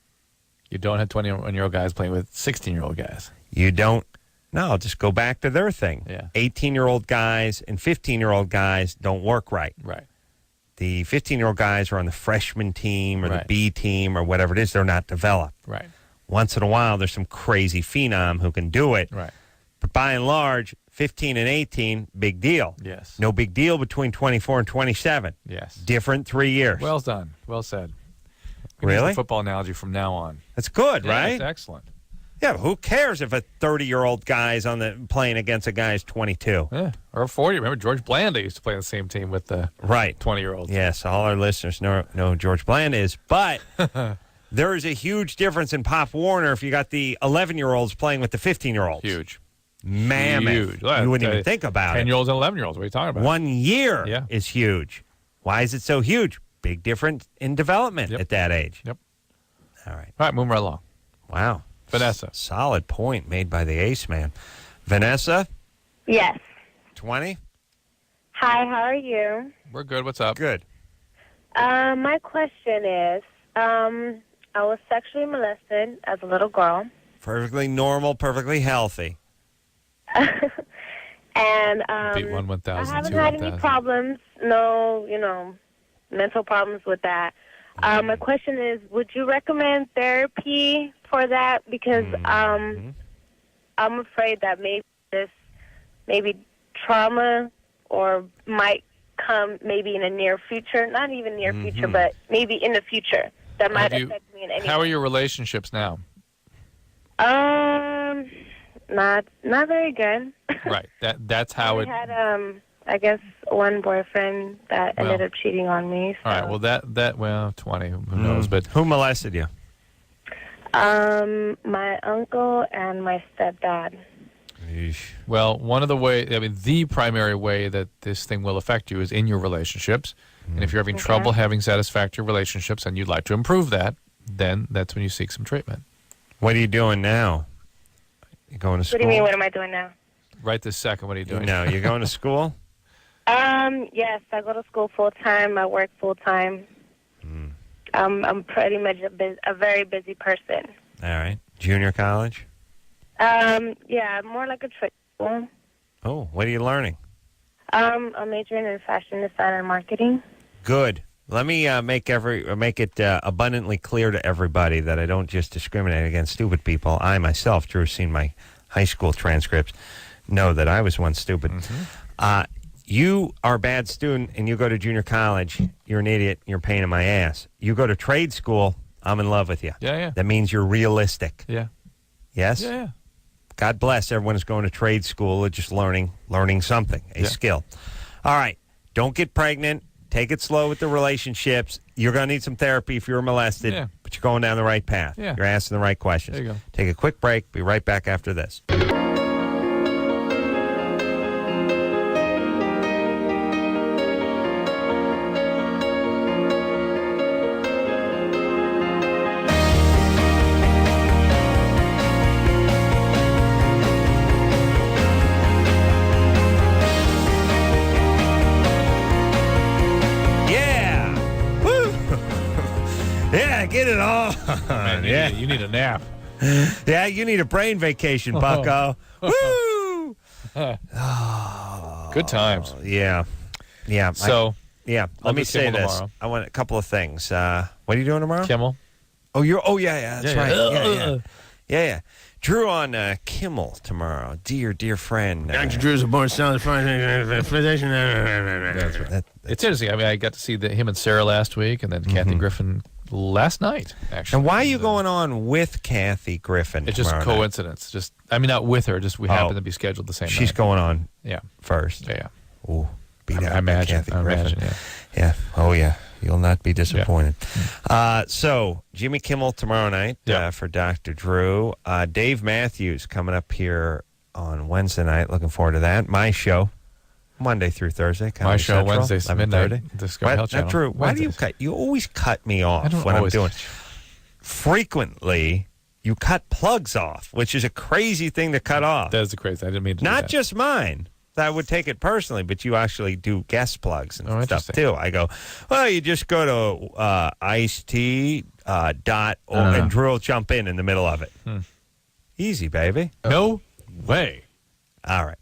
You don't have 21-year-old guys playing with 16-year-old guys. You don't. No, just go back to their thing. Yeah. 18-year-old guys and 15-year-old guys don't work right. Right. The 15-year-old guys are on the freshman team or the Right. B team or whatever it is. They're not developed. Right. Once in a while, there's some crazy phenom who can do it. Right. But by and large, 15 and 18, big deal. Yes. No big deal between 24 and 27. Yes. Different 3 years. Well done. Well said. We can use Really? the football analogy from now on. That's good, Yeah, right? It's excellent. Yeah, but who cares if a 30-year-old guy's playing against a guy who's 22? Yeah. Or 40. Remember, George Blanda used to play on the same team with the Right. 20-year-olds. Yes, all our listeners know who George Bland is. But there is a huge difference in Pop Warner if you got the 11-year-olds playing with the 15-year-olds. Huge. Mammoth. Huge. You wouldn't even think about it. 10-year-olds and 11-year-olds. What are you talking about? 1 year Yeah. is huge. Why is it so huge? Big difference in development Yep. at that age. Yep. All right. All right, moving right along. Wow. Vanessa. Solid point made by the ace man. Vanessa, Yes. 20? Hi, how are you? We're good. What's up? Good. My question is, I was sexually molested as a little girl. Perfectly normal, perfectly healthy. And Beat 1,000. I haven't two had 1,000. any problems, no, mental problems with that. My question is, would you recommend therapy for that? Because I'm afraid that maybe trauma or might come maybe in a near future, not even near future, but maybe in the future that might affect me in any How are way. your relationships now? Not very good. Right. That's how I it. had I guess one boyfriend that ended up cheating on me. So. All right. Well, that 20. Who knows? But Who molested you? My uncle and my stepdad. well, one of the the primary way that this thing will affect you is in your relationships. And if you're having trouble having satisfactory relationships and you'd like to improve that, then that's when you seek some treatment. What are you doing now? You going to school? What do you mean? What am I doing now? Right this second, what are you doing? No, you're going to school? Yes, I go to school full time. I work full time. I'm pretty much a very busy person. All right. Junior college? Yeah, more like a trade school. Oh, what are you learning? I'm majoring in fashion design and marketing. Good. Let me make it abundantly clear to everybody that I don't just discriminate against stupid people. I myself, Drew, seen my high school transcripts, know that I was once stupid. You are a bad student and you go to junior college, you're an idiot, you're a pain in my ass. You go to trade school, I'm in love with you. Yeah. That means you're realistic. Yeah. Yes? Yeah. God bless everyone who's going to trade school or just learning something, a skill. All right. Don't get pregnant. Take it slow with the relationships. You're going to need some therapy if you're molested, but you're going down the right path. Yeah. You're asking the right questions. There you go. Take a quick break. Be right back after this. Yeah, get it on. Man, you need a nap. Yeah, you need a brain vacation, bucko. Woo! Good times. Yeah. So, let I'll me do say Kimmel this. tomorrow. I want a couple of things. What are you doing tomorrow? Kimmel. Oh, yeah, that's Yeah. right. Yeah. Drew on Kimmel tomorrow. Dear friend. Dr. Drew's a born solid physician. It's interesting. I mean, I got to see him and Sarah last week, and then Kathy Griffin last night, actually. And why are you going on with Kathy Griffin It's just tomorrow night? coincidence. Not with her. Just we happen to be scheduled the same night. She's going on first. Yeah. Ooh, beat I out by imagine. Kathy I Griffin. imagine, Yeah. Oh, yeah. You'll not be disappointed. So, Jimmy Kimmel tomorrow night for Dr. Drew. Dave Matthews coming up here on Wednesday night. Looking forward to that. My show, Monday through Thursday. My Comedy show, Central, Wednesdays, 11:30. midnight, Discovery Health Channel. Not Drew. Why do you Wednesdays. cut? You always cut me I off don't when always. I'm doing. Frequently, you cut plugs off, which is a crazy thing to cut off. That is the crazy. I didn't mean to do Not that. just mine. I would take it personally, but you actually do guest plugs and stuff interesting. too. I go, well, you just go to Ice-T Dot, and Drew will jump in the middle of it. Easy, baby. No way. All right.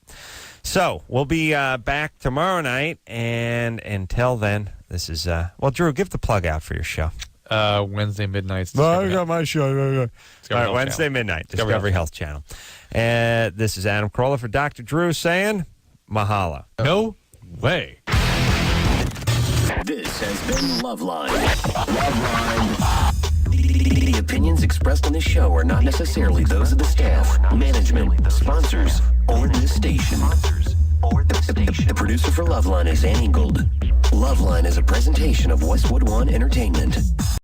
So we'll be back tomorrow night, and until then, this is Drew, give the plug out for your show. Wednesday midnight. I got my show. All right, Wednesday Channel. midnight, Discovery Health Channel. And this is Adam Carolla for Dr. Drew saying, mahalo. No way. This has been Loveline. The opinions expressed on this show are not necessarily those of the staff, management, sponsors, or this station. The producer for Loveline is Annie Gold. Loveline is a presentation of Westwood One Entertainment.